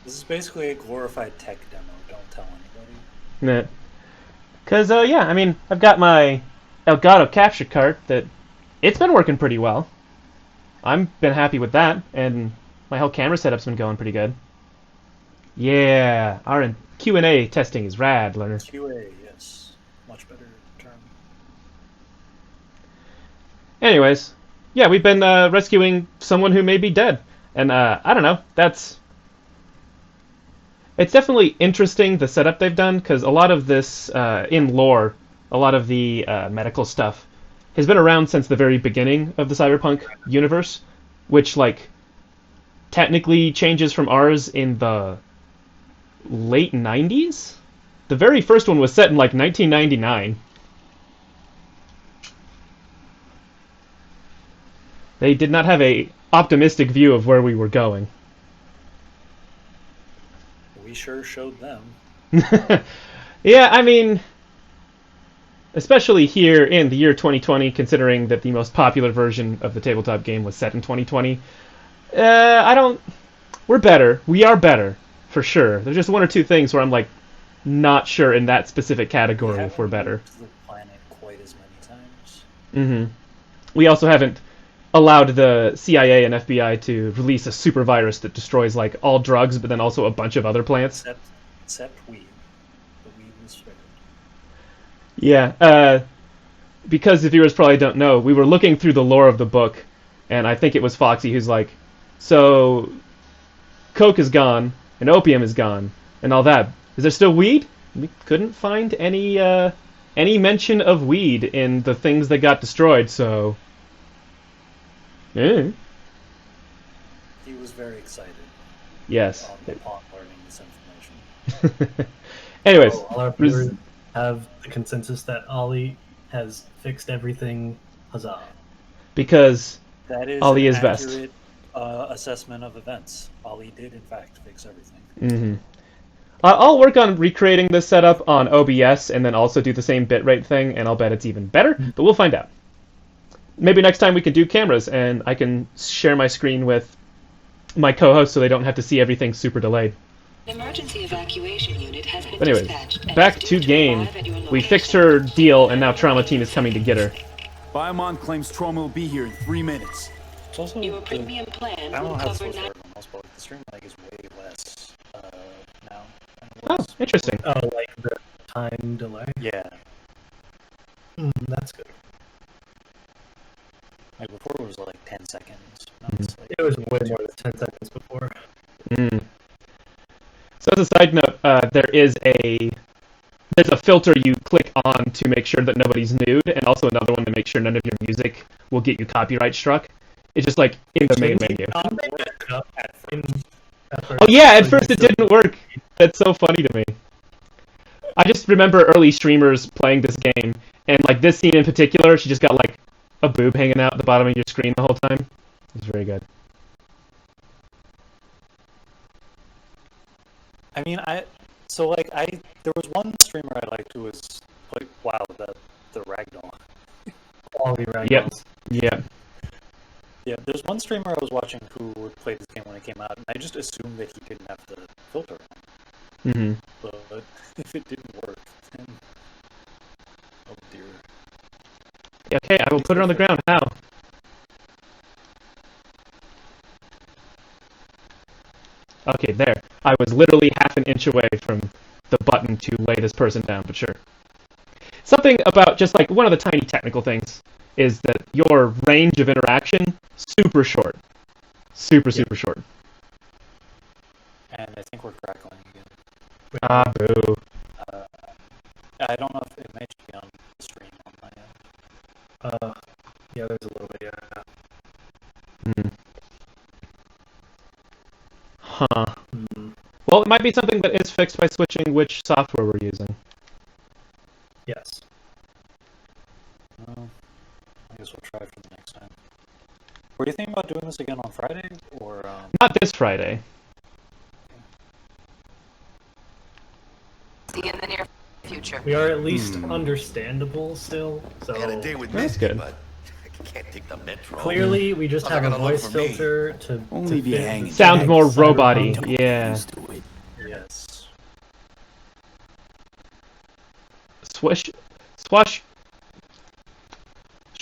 This is basically a glorified tech demo. Don't tell anybody. Nah. Because, yeah, I mean, I've got my Elgato capture card that it's been working pretty well. I've been happy with that, and my whole camera setup's been going pretty good. Yeah, our Q&A testing is rad, learner. QA, yes. Much better term. Anyways, yeah, we've been rescuing someone who may be dead. And, I don't know, it's definitely interesting, the setup they've done, because a lot of this, in lore, a lot of the medical stuff has been around since the very beginning of the Cyberpunk universe, which, like, technically changes from ours in the late 90s? The very first one was set in like 1999. They did not have a optimistic view of where we were going. We sure showed them. Yeah, I mean, especially here in the year 2020, considering that the most popular version of the tabletop game was set in 2020. We're better. We are better, for sure. There's just one or two things where I'm like, not sure in that specific category if we're better. To the planet quite as many times. Mm-hmm. We also haven't allowed the CIA and FBI to release a super virus that destroys like all drugs, but then also a bunch of other plants. Except weed. The weed was spared. Yeah, because the viewers probably don't know, we were looking through the lore of the book, and I think it was Foxy who's like, so coke is gone, and opium is gone, and all that. Is there still weed? We couldn't find any mention of weed in the things that got destroyed, so... Yeah. He was very excited. Yes. Upon learning this information. Anyways, All our viewers have the consensus that Ollie has fixed everything. Huzzah. because That is Ollie an is best. accurate assessment of events. Ollie did, in fact, fix everything. Mm-hmm. I'll work on recreating this setup on OBS and then also do the same bitrate thing, and I'll bet it's even better, but we'll find out. Maybe next time we can do cameras, and I can share my screen with my co-host so they don't have to see everything super delayed. Emergency evacuation unit has been But anyways, dispatched and back is to due to game. arrive at your We location. fixed her deal, and now Trauma Team is coming to get her. Biomon claims Trauma will be here in 3 minutes. It's also Your the, premium plan I don't know will how it's cover supposed to nine. work on most, but the stream lag is way less now than it Oh, was. interesting. Oh, like the time delay? Yeah, That's good. like before it was like 10 seconds. Now it's like It was way more than 10 seconds before. Mm. So as a side note, there's a filter you click on to make sure that nobody's nude, and also another one to make sure none of your music will get you copyright struck. It's just like in the main menu. not work at first. Oh yeah, at first it didn't work. That's so funny to me. I just remember early streamers playing this game, and like this scene in particular, she just got like a boob hanging out at the bottom of your screen the whole time. It was very good. I mean, there was one streamer I liked who was like, wow, the ragdoll. Ollie right Yep. Yep. Yeah, there's one streamer I was watching who played this game when it came out, and I just assumed that he didn't have the filter on. Mm-hmm. But if it didn't work, then oh dear. Okay, I will put her on the ground. How? Okay, there. I was literally half an inch away from the button to lay this person down, but sure. Something about just like one of the tiny technical things is that your range of interaction, super short. Super short. And I think we're crackling again. Ah, boo. I don't know if it may just be on the stream on my end. Yeah, there's a little bit, yeah. Hmm. Huh. Well, it might be something that is fixed by switching which software we're using. Yes. Well, I guess we'll try for the next time. Were you thinking about doing this again on Friday, or Not this Friday. See you in the near future. We are at least understandable still, so I had a date with That's Misty, good. but I can't take the metro. clearly we just How's have that a gonna look voice for me? filter to Only be fit hanging. the Sound tag more Cyberpunk. robot-y. Yeah. Used to it. yes? Swish, swash,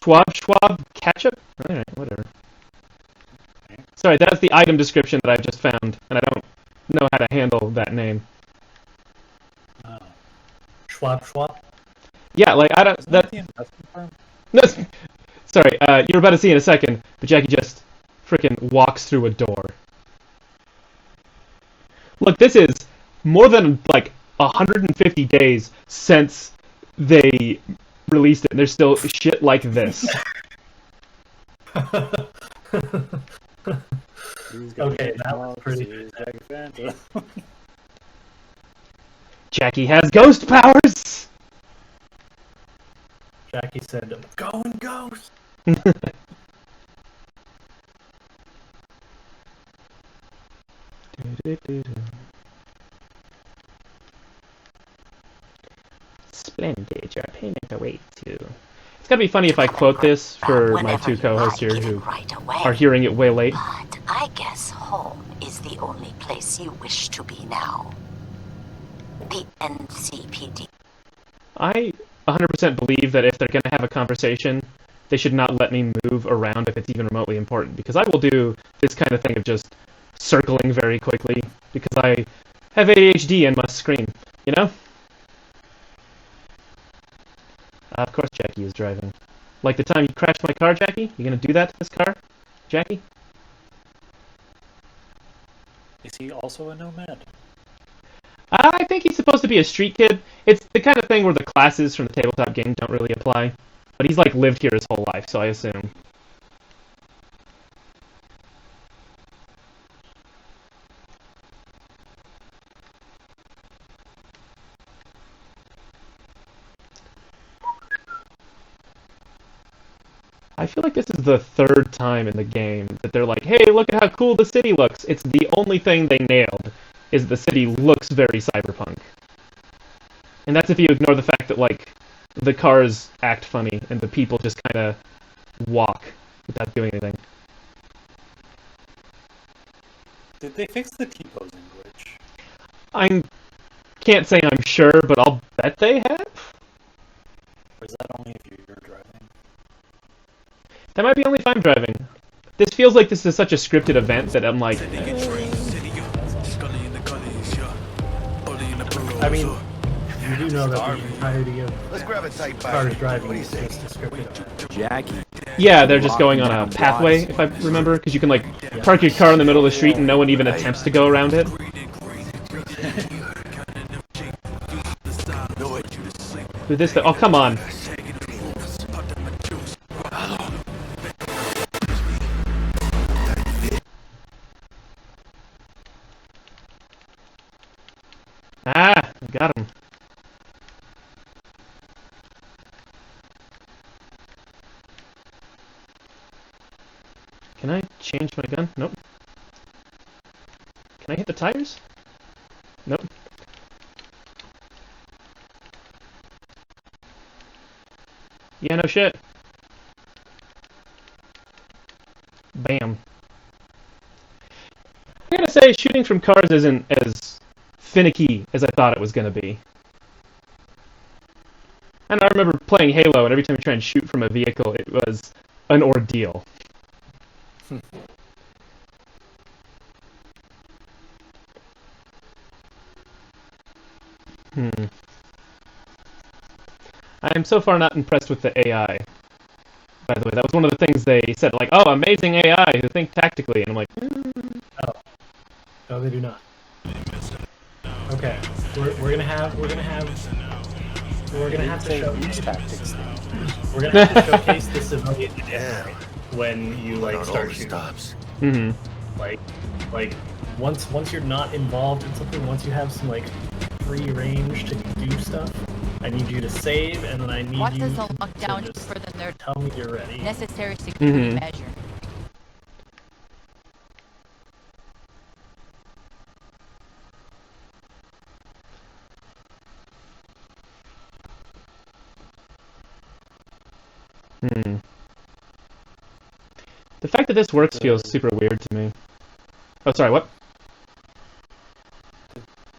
schwab, ketchup? Alright, whatever. Sorry, that's the item description that I've just found, and I don't know how to handle that name. Oh. Schwab. Yeah, like, I don't, Isn't that that, the investment firm? no, sorry, you're about to see in a second, but Jackie just freaking walks through a door. Look, this is more than, like, 150 days since they released it, and there's still shit like this. Okay, that was pretty Jack Fanta. Jackie has ghost powers! Jackie said, "Going ghost." Splendid, your payment awaits you. It's gotta be funny if I quote this for my two co-hosts here who are hearing it way late. But I guess home is the only place you wish to be now. The NCPD. I 100% believe that if they're gonna have a conversation, they should not let me move around if it's even remotely important, because I will do this kind of thing of just circling very quickly, because I have ADHD and must scream, you know? Of course Jackie is driving. Like the time you crashed my car, Jackie? You gonna do that to this car, Jackie? Is he also a nomad? I think he's supposed to be a street kid. It's the kind of thing where the classes from the tabletop game don't really apply. But he's like lived here his whole life, so I assume. I feel like this is the third time in the game that they're like, hey, look at how cool the city looks. It's the only thing they nailed, is the city looks very cyberpunk. And that's if you ignore the fact that, like, the cars act funny and the people just kind of walk without doing anything. Did they fix the T-posing glitch? I can't say I'm sure, but I'll bet they have. Or is that only if you're driving? That might be only if I'm driving. This feels like this is such a scripted event that I'm like... I mean, you do know that the entirety of Let's grab a tight cars driving is just a scripted event. Jackie. Yeah, they're just going on a pathway, if I remember, because you can, like, park your car in the middle of the street and no one even attempts to go around it. Do this, oh, come on. Ah, I got him. Can I change my gun? Nope. Can I hit the tires? Nope. Yeah, no shit. Bam. I gotta say, shooting from cars isn't as finicky as I thought it was gonna be. And I remember playing Halo, and every time you try and shoot from a vehicle, it was an ordeal. I'm so far not impressed with the AI. By the way, that was one of the things they said, like, oh, amazing AI who think tactically, and I'm like, Oh. No, they do not. Okay, we're gonna have to show tactics. we're gonna have to showcase the civilian when you like start shooting. mm-hmm. Like once you're not involved in something, once you have some like free range to do stuff, I need you to save, and then I need What you does a to lockdown just for the nerd tell me you're ready. necessary security measure? The fact that this works feels super weird to me. Oh, sorry, what?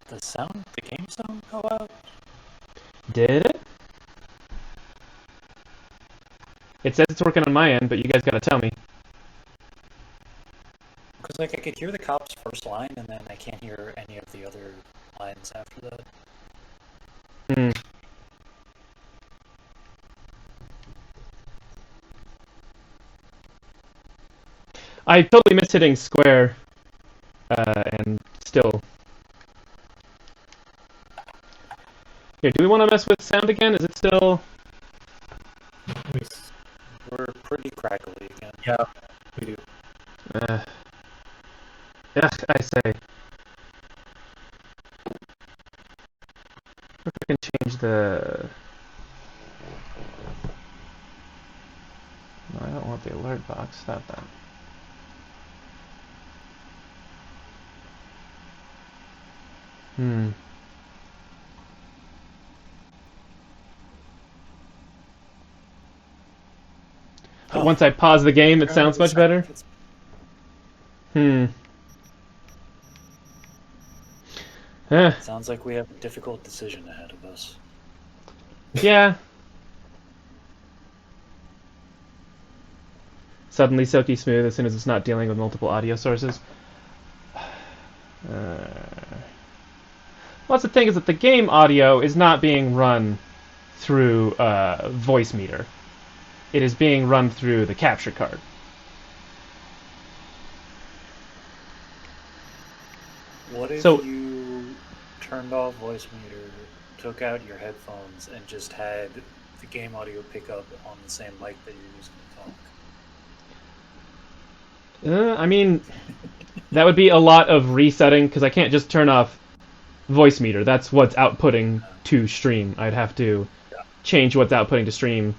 The game sound go out? Did it? It says it's working on my end, but you guys gotta tell me. Because like I could hear the cop's first line, and then I can't hear any of the other lines after that. I totally missed hitting square, and still... Here, do we want to mess with sound again? Is it still... We're pretty crackly again. Yeah, we do. I say. change the... No, I don't want the alert box. Stop that. Once I pause the game, it sounds much better. Sounds like we have a difficult decision ahead of us. Yeah. Suddenly silky smooth as soon as it's not dealing with multiple audio sources. Well, that's the thing, is that the game audio is not being run through voice meter. It is being run through the capture card. What if So, you turned off voice meter, took out your headphones, and just had the game audio pick up on the same mic that you're using to talk? I mean, that would be a lot of resetting, because I can't just turn off voice meter. That's what's outputting to stream. I'd have to change what's outputting to stream,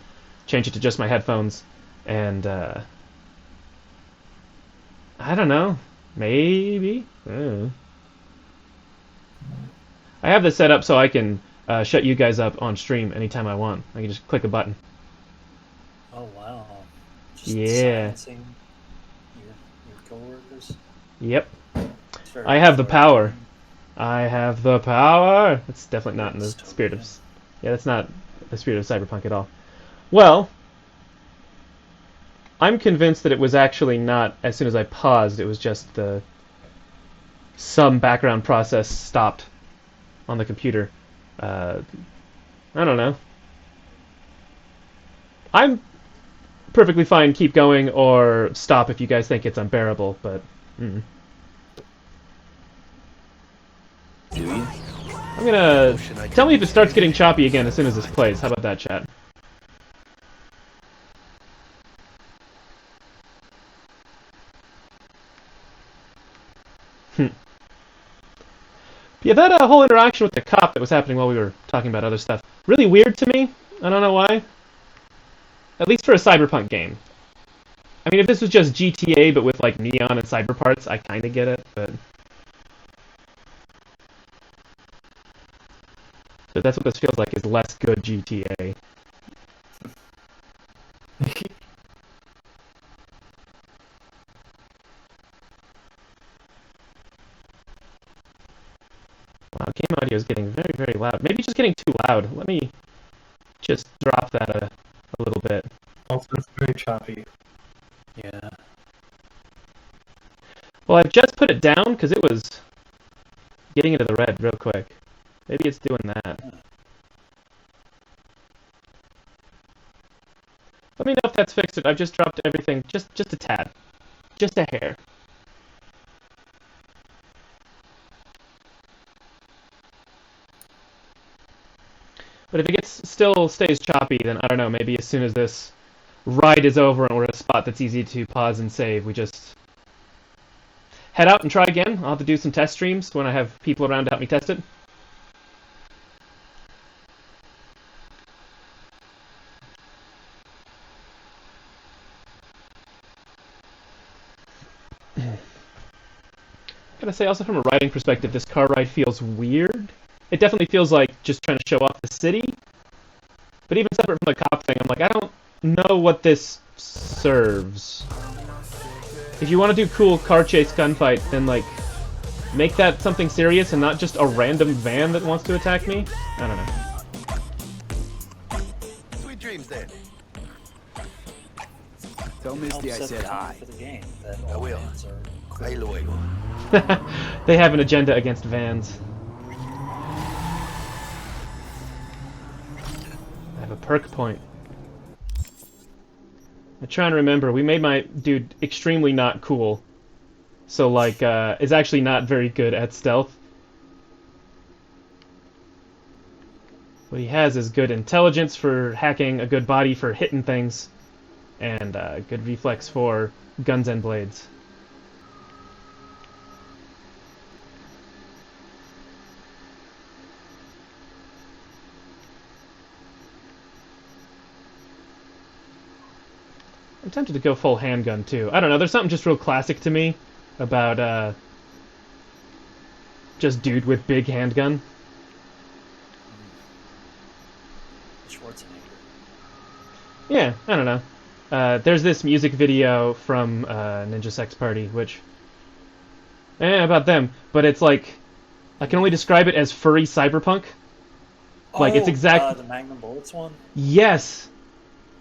change it to just my headphones, and I don't know, maybe. I have this set up so I can shut you guys up on stream anytime I want. I can just click a button. Oh wow! Just Yeah. silencing your coworkers. Yep. I have the power. I have the power. That's definitely not in the spirit of... Yeah, that's not the spirit of Cyberpunk at all. Well, I'm convinced that it was actually not as soon as I paused, it was just some background process stopped on the computer. I don't know. I'm perfectly fine, keep going, or stop if you guys think it's unbearable, but... Do you? I'm gonna... Tell me if it starts getting choppy again as soon as this plays. How about that, chat? Yeah, that whole interaction with the cop that was happening while we were talking about other stuff, really weird to me. I don't know why. At least for a Cyberpunk game. I mean, if this was just GTA but with like neon and cyber parts, I kind of get it, but that's what this feels like, is less good GTA. Wow, game audio is getting very, very loud. Maybe just getting too loud. Let me just drop that a little bit. Also, it's very choppy. Yeah. Well, I've just put it down because it was getting into the red real quick. Maybe it's doing that. Let me know if that's fixed. I've just dropped everything just a tad. Just a hair. But if it still stays choppy, then I don't know, maybe as soon as this ride is over and we're at a spot that's easy to pause and save, we just head out and try again. I'll have to do some test streams when I have people around to help me test it. Gotta say, also from a writing perspective, this car ride feels weird. It definitely feels like just trying to show off the city. But even separate from the cop thing, I'm like, I don't know what this serves. If you want to do cool car chase gunfight, then like, make that something serious and not just a random van that wants to attack me. I don't know. Sweet dreams then. Tell Misty I Helps said hi. for the game that I all will. fans are Ahí luego. They have an agenda against vans. I have a perk point. I'm trying to remember. We made my dude extremely not cool. So, like, is actually not very good at stealth. What he has is good intelligence for hacking, a good body for hitting things, and good reflex for guns and blades. I'm tempted to go full handgun too. I don't know. There's something just real classic to me about just dude with big handgun. Schwarzenegger. Yeah, I don't know. There's this music video from Ninja Sex Party, which about them, but it's like I can only describe it as furry cyberpunk. Like it's exact. The Magnum Bullets one. Yes.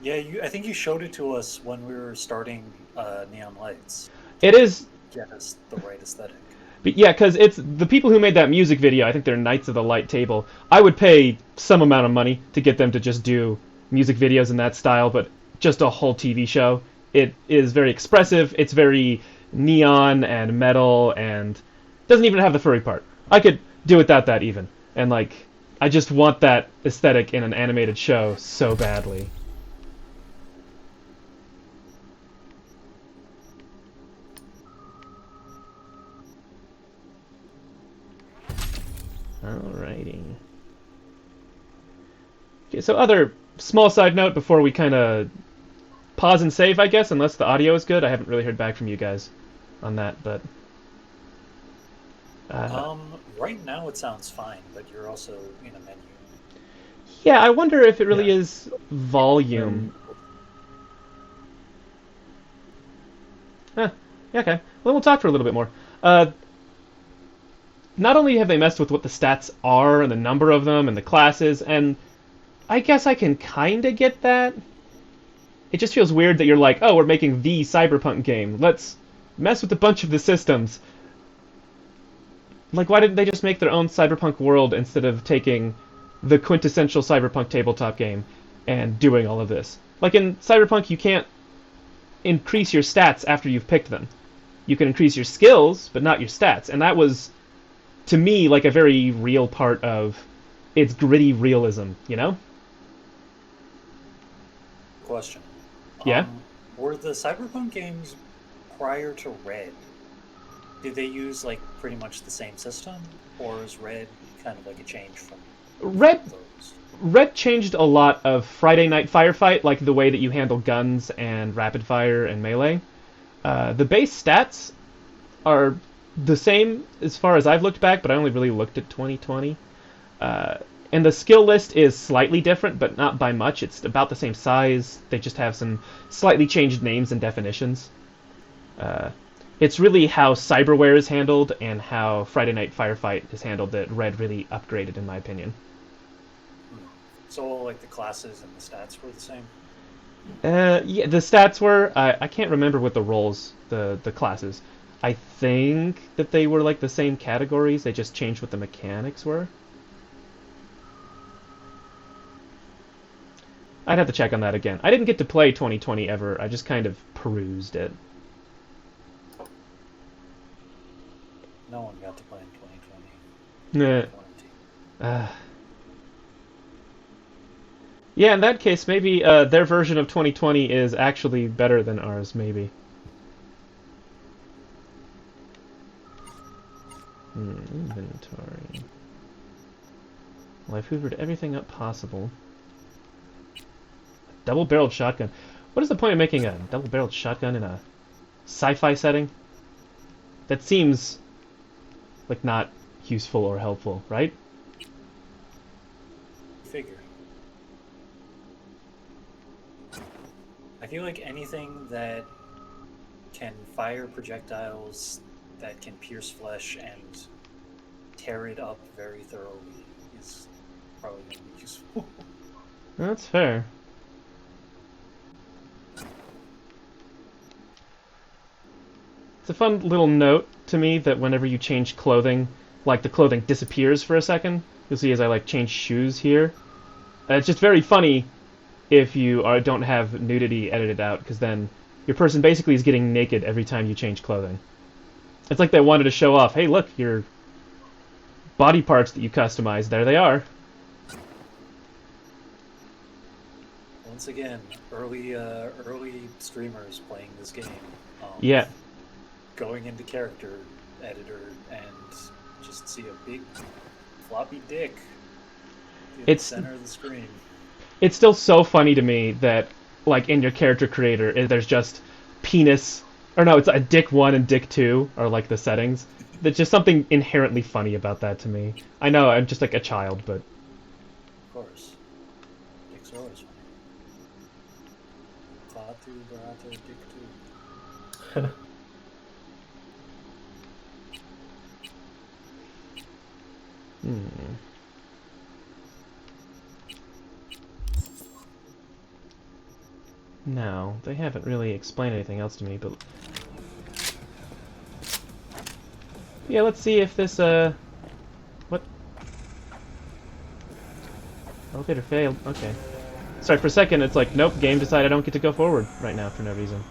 Yeah, I think you showed it to us when we were starting Neon Lights. It is. Yeah, that's the right aesthetic. But yeah, because it's the people who made that music video. I think they're Knights of the Light Table. I would pay some amount of money to get them to just do music videos in that style, but just a whole TV show. It is very expressive. It's very neon and metal, and doesn't even have the furry part. I could do without that even. And like, I just want that aesthetic in an animated show so badly. Alrighty. Okay, so other small side note before we kind of pause and save, I guess, unless the audio is good. I haven't really heard back from you guys on that, but... Right now it sounds fine, but you're also in a menu. Yeah, I wonder if it really is volume. Yeah, okay. Well, we'll talk for a little bit more. Not only have they messed with what the stats are and the number of them and the classes, and I guess I can kind of get that. It just feels weird that you're like, oh, we're making the Cyberpunk game. Let's mess with a bunch of the systems. Like, why didn't they just make their own Cyberpunk world instead of taking the quintessential Cyberpunk tabletop game and doing all of this? Like, in Cyberpunk, you can't increase your stats after you've picked them. You can increase your skills, but not your stats. And that was, to me, like a very real part of its gritty realism, you know? Question. Yeah? Were the Cyberpunk games prior to Red, did they use like pretty much the same system, or is Red kind of like a change from those? Red changed a lot of Friday Night Firefight, like the way that you handle guns and rapid fire and melee. The base stats are the same as far as I've looked back, but I only really looked at 2020. And the skill list is slightly different, but not by much. It's about the same size. They just have some slightly changed names and definitions. It's really how Cyberware is handled and how Friday Night Firefight is handled that Red really upgraded, in my opinion. So, like, the classes and the stats were the same? Yeah, the stats were... I can't remember what the roles, the classes. I think that they were, like, the same categories. They just changed what the mechanics were. I'd have to check on that again. I didn't get to play 2020 ever. I just kind of perused it. No one got to play in 2020. Nah. Yeah, in that case, maybe their version of 2020 is actually better than ours, maybe. Inventory. Well, I've hoovered everything up possible. Double-barreled shotgun. What is the point of making a double-barreled shotgun in a sci-fi setting? That seems like not useful or helpful, right? Figure. I feel like anything that can fire projectiles that can pierce flesh and tear it up very thoroughly is probably going to be useful. That's fair. It's a fun little note to me that whenever you change clothing, like the clothing disappears for a second. You'll see as I like change shoes here. It's just very funny if you don't have nudity edited out, because then your person basically is getting naked every time you change clothing. It's like they wanted to show off, hey look, your body parts that you customized, there they are. Once again, early streamers playing this game. Yeah. Going into character editor and just see a big floppy dick in the center of the screen. It's still so funny to me that like in your character creator, there's just penis, or no, it's a dick 1 and dick 2 are like the settings. There's just something inherently funny about that to me. I know I'm just like a child, but Of course. Dicks are always funny. Klaatu, Barata, Dick 2. No, they haven't really explained anything else to me, but... Yeah, let's see if this, what? Elevator failed, okay. Sorry, for a second it's like, nope, game decided I don't get to go forward right now for no reason.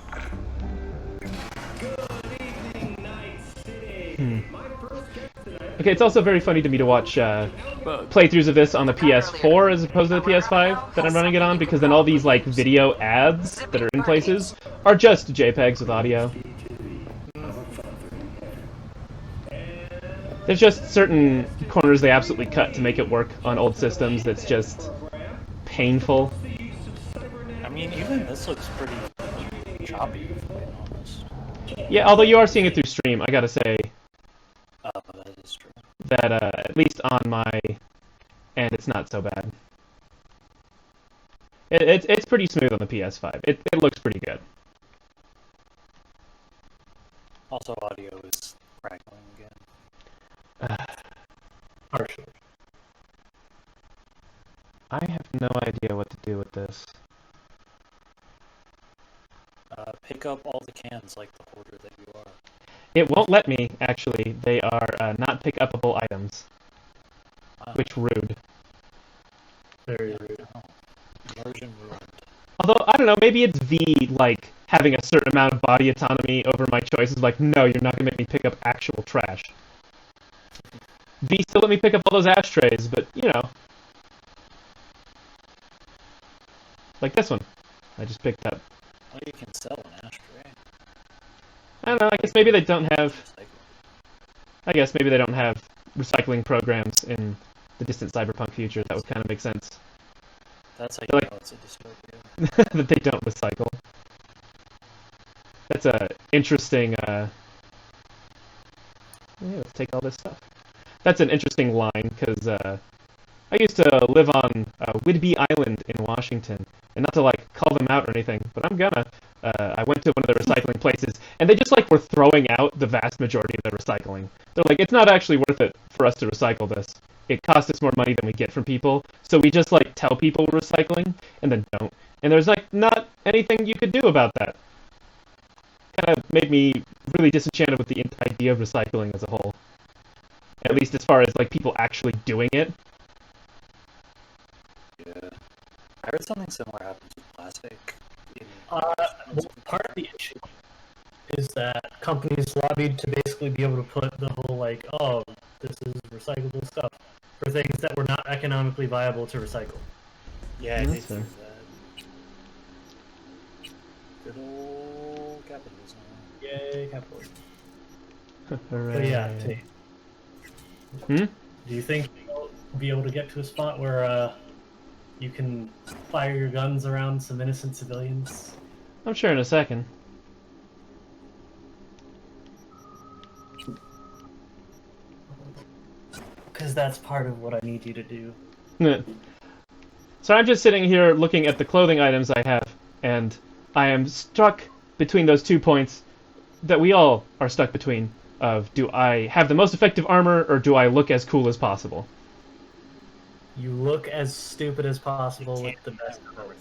Okay, it's also very funny to me to watch playthroughs of this on the PS4 as opposed to the PS5 that I'm running it on, because then all these like video ads that are in places are just JPEGs with audio. There's just certain corners they absolutely cut to make it work on old systems that's just painful. I mean, even this looks pretty choppy, if I'm being honest. Yeah, although you are seeing it through stream, I gotta say Oh, that is true. that at least on my end, it's not so bad. It's pretty smooth on the PS5. It looks pretty good. Also, audio is crackling again. Partially. I have no idea what to do with this. Pick up all the cans like the hoarder that you are. It won't let me, actually. They are not pick-upable items. Which rude. Very rude. Immersion ruined. Although, I don't know, maybe it's V, like, having a certain amount of body autonomy over my choices. Like, no, you're not going to make me pick up actual trash. V still let me pick up all those ashtrays, but, you know. Like this one. I just picked up. Well, you can sell an ashtray. I don't know, I guess maybe they don't have... I guess maybe they don't have recycling programs in the distant cyberpunk future. That would kind of make sense. That's how They're you like- know it's a dystopia. that they don't recycle. That's a interesting, yeah, let's take all this stuff. That's an interesting line, because, I used to live on Whidbey Island in Washington, and not to, like, call them out or anything, but I'm gonna. I went to one of the recycling places, and they just, like, were throwing out the vast majority of their recycling. They're like, it's not actually worth it for us to recycle this. It costs us more money than we get from people, so we just, like, tell people we're recycling, and then don't. And there's, like, not anything you could do about that. Kind of made me really disenchanted with the idea of recycling as a whole. At least as far as, like, people actually doing it. Yeah. I heard something similar happens with plastic. Well, part of the issue is that companies lobbied to basically be able to put the whole, like, oh, this is recyclable stuff for things that were not economically viable to recycle. Yeah, I That's did fair. see that. Good old capitalism. Yay, capitalism. Hooray. But yeah, Tate, Hmm? do you think you'll be able to get to a spot where you can fire your guns around some innocent civilians? I'm sure in a second. Because that's part of what I need you to do. So I'm just sitting here looking at the clothing items I have, and I am stuck between those 2 points that we all are stuck between, of do I have the most effective armor, or do I look as cool as possible? You look as stupid as possible with the best armor.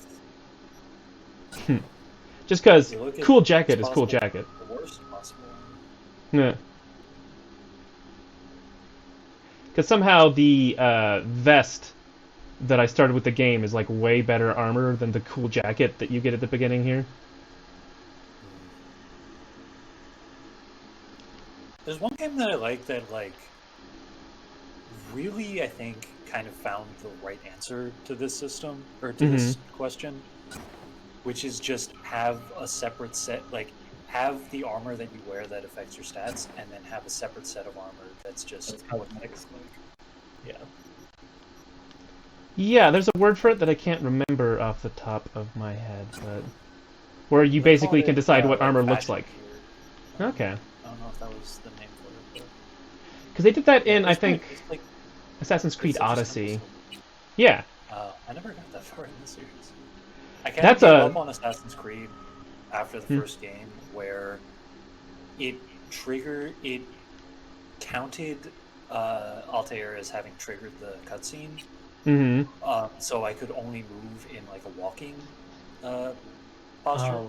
Just because You look as cool jacket as is cool possible, jacket. The worst possible. Because somehow the vest that I started with the game is like way better armor than the cool jacket that you get at the beginning here. There's one game that I like that, like, really, I think, kind of found the right answer to this system, or to this question, which is just have a separate set, like, have the armor that you wear that affects your stats, and then have a separate set of armor that's just That's how what it makes Yeah. Yeah, there's a word for it that I can't remember off the top of my head, but where you basically can decide what armor looks like. Okay. I don't know if that was the name for it. Because they did that Yeah, in, I think, it's like Assassin's Creed it's such a Odyssey. simple sword. Yeah. I never got that far in the series. I kind That's of gave a- up on Assassin's Creed after the first game, where it counted Altair as having triggered the cutscene. Mm-hmm. So I could only move in like a walking posture,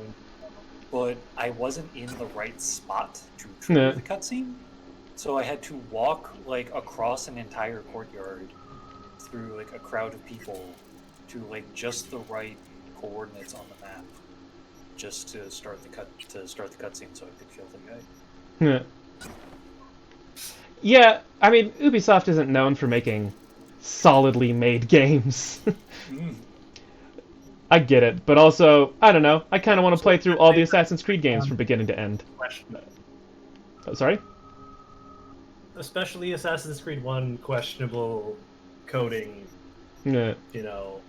but I wasn't in the right spot to trigger the cutscene. So I had to walk like across an entire courtyard through like a crowd of people to like just the right coordinates on the map, just to start the cutscene, so I could kill the guy. Yeah. Yeah, I mean, Ubisoft isn't known for making solidly made games. I get it, but also, I don't know, I kind of want to play through all the Assassin's Creed games from beginning to end. Oh, sorry? Especially Assassin's Creed 1, questionable coding, Yeah. you know,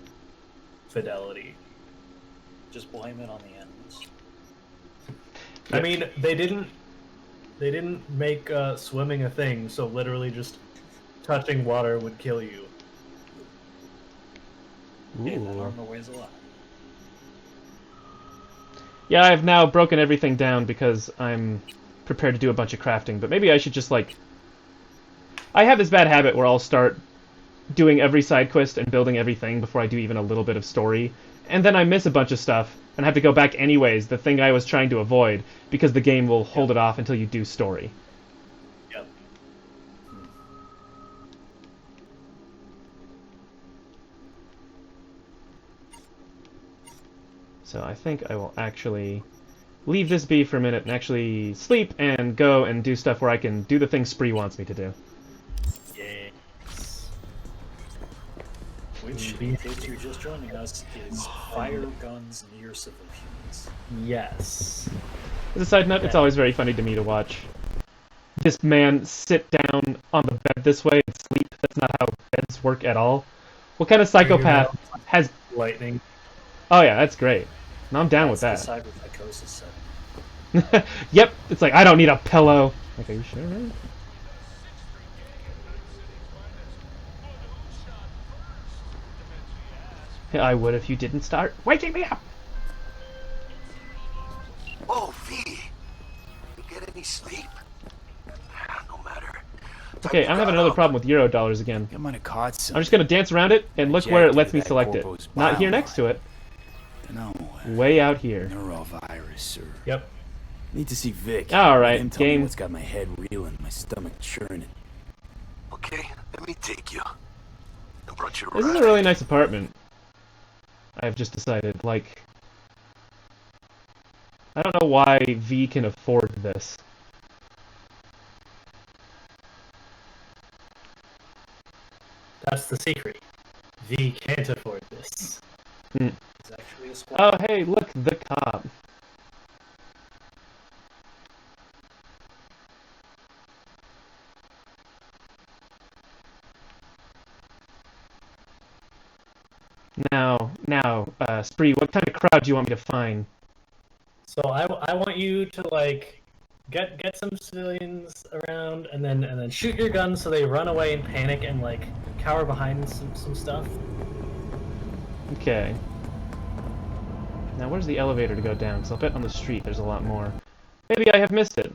fidelity. Just blame it on the enemies. I mean, they didn't make swimming a thing, so literally just touching water would kill you. Hey, that armor weighs a lot. Yeah, I've now broken everything down because I'm prepared to do a bunch of crafting, but maybe I should just, like... I have this bad habit where I'll start doing every side quest and building everything before I do even a little bit of story, and then I miss a bunch of stuff, and have to go back anyways, the thing I was trying to avoid, because the game will hold it off until you do story. Yep. So I think I will actually leave this be for a minute and actually sleep and go and do stuff where I can do the thing Spree wants me to do. Yes. Which, in case you're just joining us, is fire guns near civilians. Yes. As a side note, it's always very funny to me to watch this man sit down on the bed this way and sleep. That's not how beds work at all. What kind of psychopath has... Lightning. Oh yeah, that's great. No, I'm down with The that. cyberpsychosis setting. Yep, it's like, I don't need a pillow. Like, are you sure, man? I would if you didn't start waking me up. Oh, V. You get any sleep? No matter. Okay, I'm having another problem with Euro dollars again. I might have caught some. I'm just gonna dance around it and look where it lets me select it. Not here next to it. No. Way out here. Neurovirus or... Yep. Need to see Vic. Alright, Him tell me game. what's got my head reeling, my stomach churning. Okay, let me take you. I brought you This is a really nice apartment. I've just decided, like... I don't know why V can afford this. That's the secret. V can't afford this. It's actually a squad. Oh, hey, look, the cop. Now, Spree, what kind of crowd do you want me to find? So I want you to like get some civilians around and then shoot your guns so they run away and panic and like cower behind some stuff. Okay. Now, where's the elevator to go down? Because I'll bet on the street there's a lot more. Maybe I have missed it.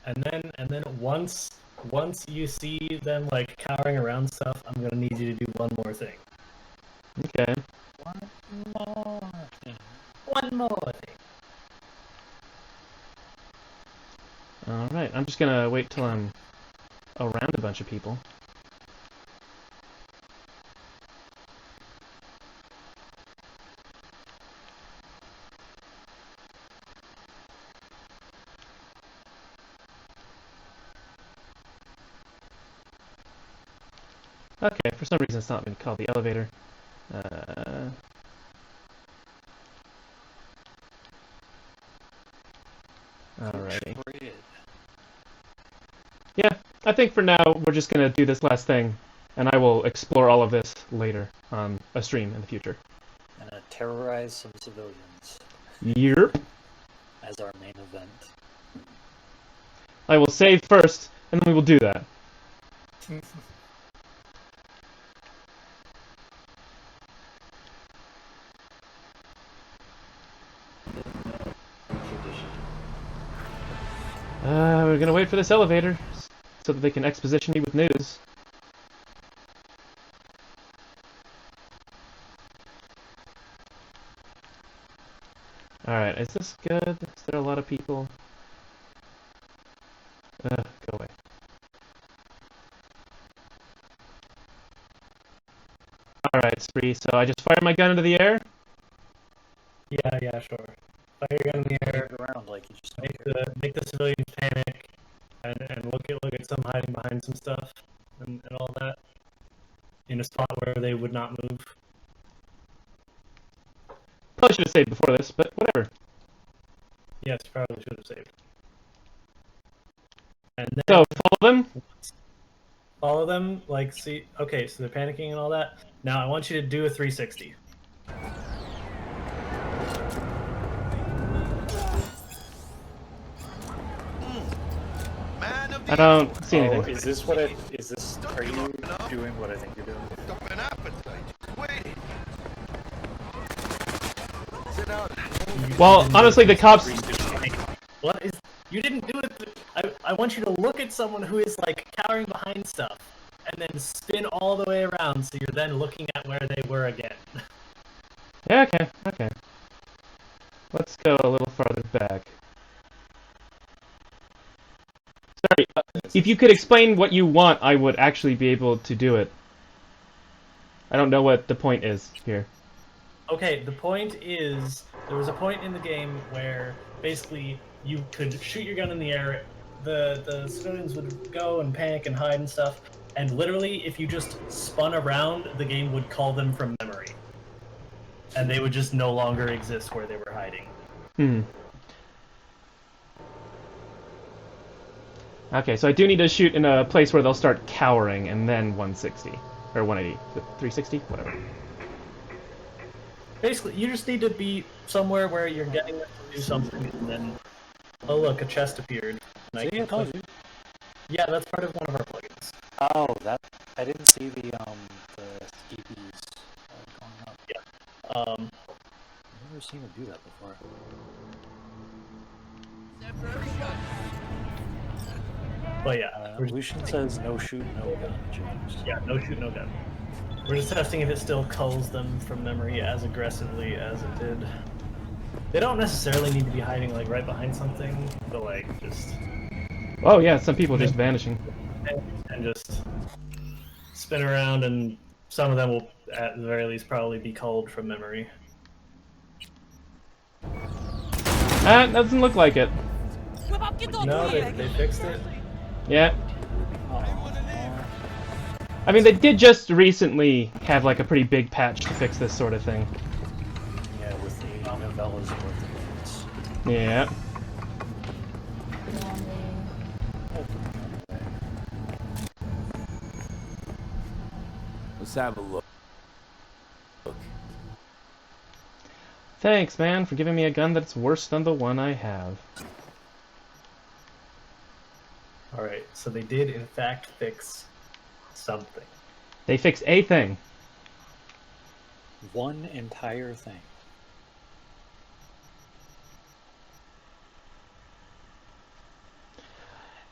And then once you see them like cowering around stuff, I'm gonna need you to do one more thing. Okay. One more thing. Alright, I'm just gonna wait till I'm around a bunch of people. Okay, for some reason it's not been called the elevator. Alrighty. Yeah, I think for now we're just gonna do this last thing. and I will explore all of this later on a stream in the future. And terrorize some civilians Yep. as our main event. I will save first, and then we will do that. We're gonna wait for this elevator so that they can exposition me with news. Alright, is this good? Is there a lot of people? Go away. Alright, Spree, so I just fired my gun into the air? Yeah, sure. Fire your gun in the air. Around like you just Make the civilians panic, and look at some hiding behind some stuff, and all that, in a spot where they would not move. Probably should have saved before this, but whatever. Yes, probably should have saved. And then So, follow them? follow them, like, see, okay, so they're panicking and all that. Now I want you to do a 360. I don't see anything. Is this are you doing what I think you're doing? Well, honestly, the cops... What is... You didn't do it... I want you to look at someone who is, like, cowering behind stuff, and then spin all the way around, so you're then looking at where they were again. Yeah, okay. Let's go a little farther back. Sorry, if you could explain what you want, I would actually be able to do it. I don't know what the point is here. Okay, the point is, there was a point in the game where, basically, you could shoot your gun in the air, the civilians would go and panic and hide and stuff, and literally, if you just spun around, the game would call them from memory. And they would just no longer exist where they were hiding. Okay, so I do need to shoot in a place where they'll start cowering, and then 160. Or 180. 360? Whatever. Basically, you just need to be somewhere where you're getting them to do something, and then... Oh look, a chest appeared. And See, I told you. Yeah, that's part of one of our plugins. Oh, that... I didn't see the EPs going up. Yeah. I've never seen it do that before. But yeah, Lucian says no shoot, no gun. Yeah, no shoot, no gun. We're just testing if it still culls them from memory as aggressively as it did. They don't necessarily need to be hiding like right behind something, but like just... Oh yeah, some people just vanishing. And just spin around, and some of them will at the very least probably be culled from memory. Doesn't look like it. No, they fixed it. Yeah. I mean, they did just recently have like a pretty big patch to fix this sort of thing. Yeah, with the novellas worth of games. Yeah. Let's have a look. Thanks, man, for giving me a gun that's worse than the one I have. Alright, so they did in fact fix something. They fixed a thing. One entire thing.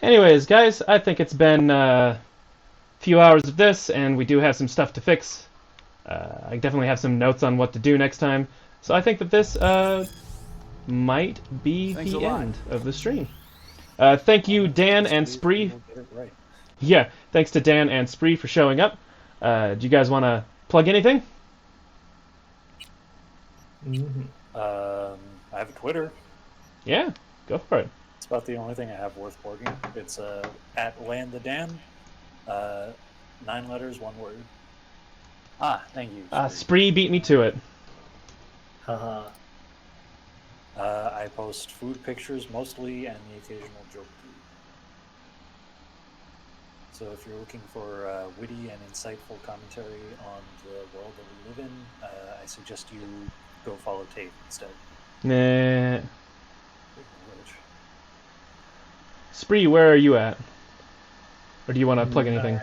Anyways, guys, I think it's been a few hours of this, and we do have some stuff to fix. I definitely have some notes on what to do next time. So I think that this might be Thanks the a lot. end of the stream. Thank you, Dan and Spree. We'll get it right. Yeah, thanks to Dan and Spree for showing up. Do you guys want to plug anything? I have a Twitter. Yeah, go for it. It's about the only thing I have worth plugging. It's at LandTheDan. 9 letters, 1 word. Ah, thank you. Spree beat me to it. Haha. I post food pictures mostly and the occasional joke. So if you're looking for witty and insightful commentary on the world that we live in, I suggest you go follow Tait instead. Nah. Which, Spree, where are you at? Or do you want to plug anything?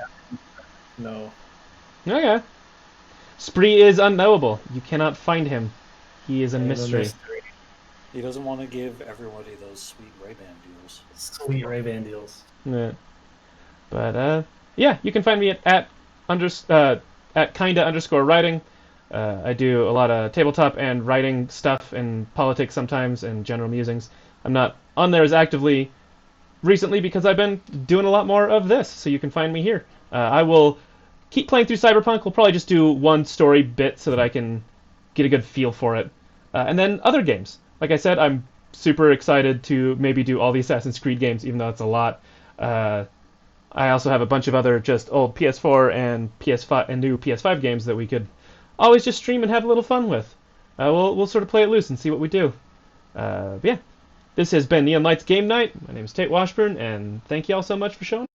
No. Okay. Spree is unknowable. You cannot find him. He is a I'm mystery. he doesn't want to give everybody those sweet Ray-Ban deals. Sweet Ray-Ban deals. Yeah. But yeah, you can find me at kinda_writing. I do a lot of tabletop and writing stuff and politics sometimes and general musings. I'm not on there as actively recently because I've been doing a lot more of this, so you can find me here. I will keep playing through Cyberpunk. We'll probably just do one story bit so that I can get a good feel for it. And then other games. Like I said, I'm super excited to maybe do all the Assassin's Creed games, even though it's a lot. I also have a bunch of other just old PS4 and PS5 and new PS5 games that we could always just stream and have a little fun with. We'll sort of play it loose and see what we do. But yeah, this has been Neon Lights Game Night. My name is Tait Washburn, and thank you all so much for showing.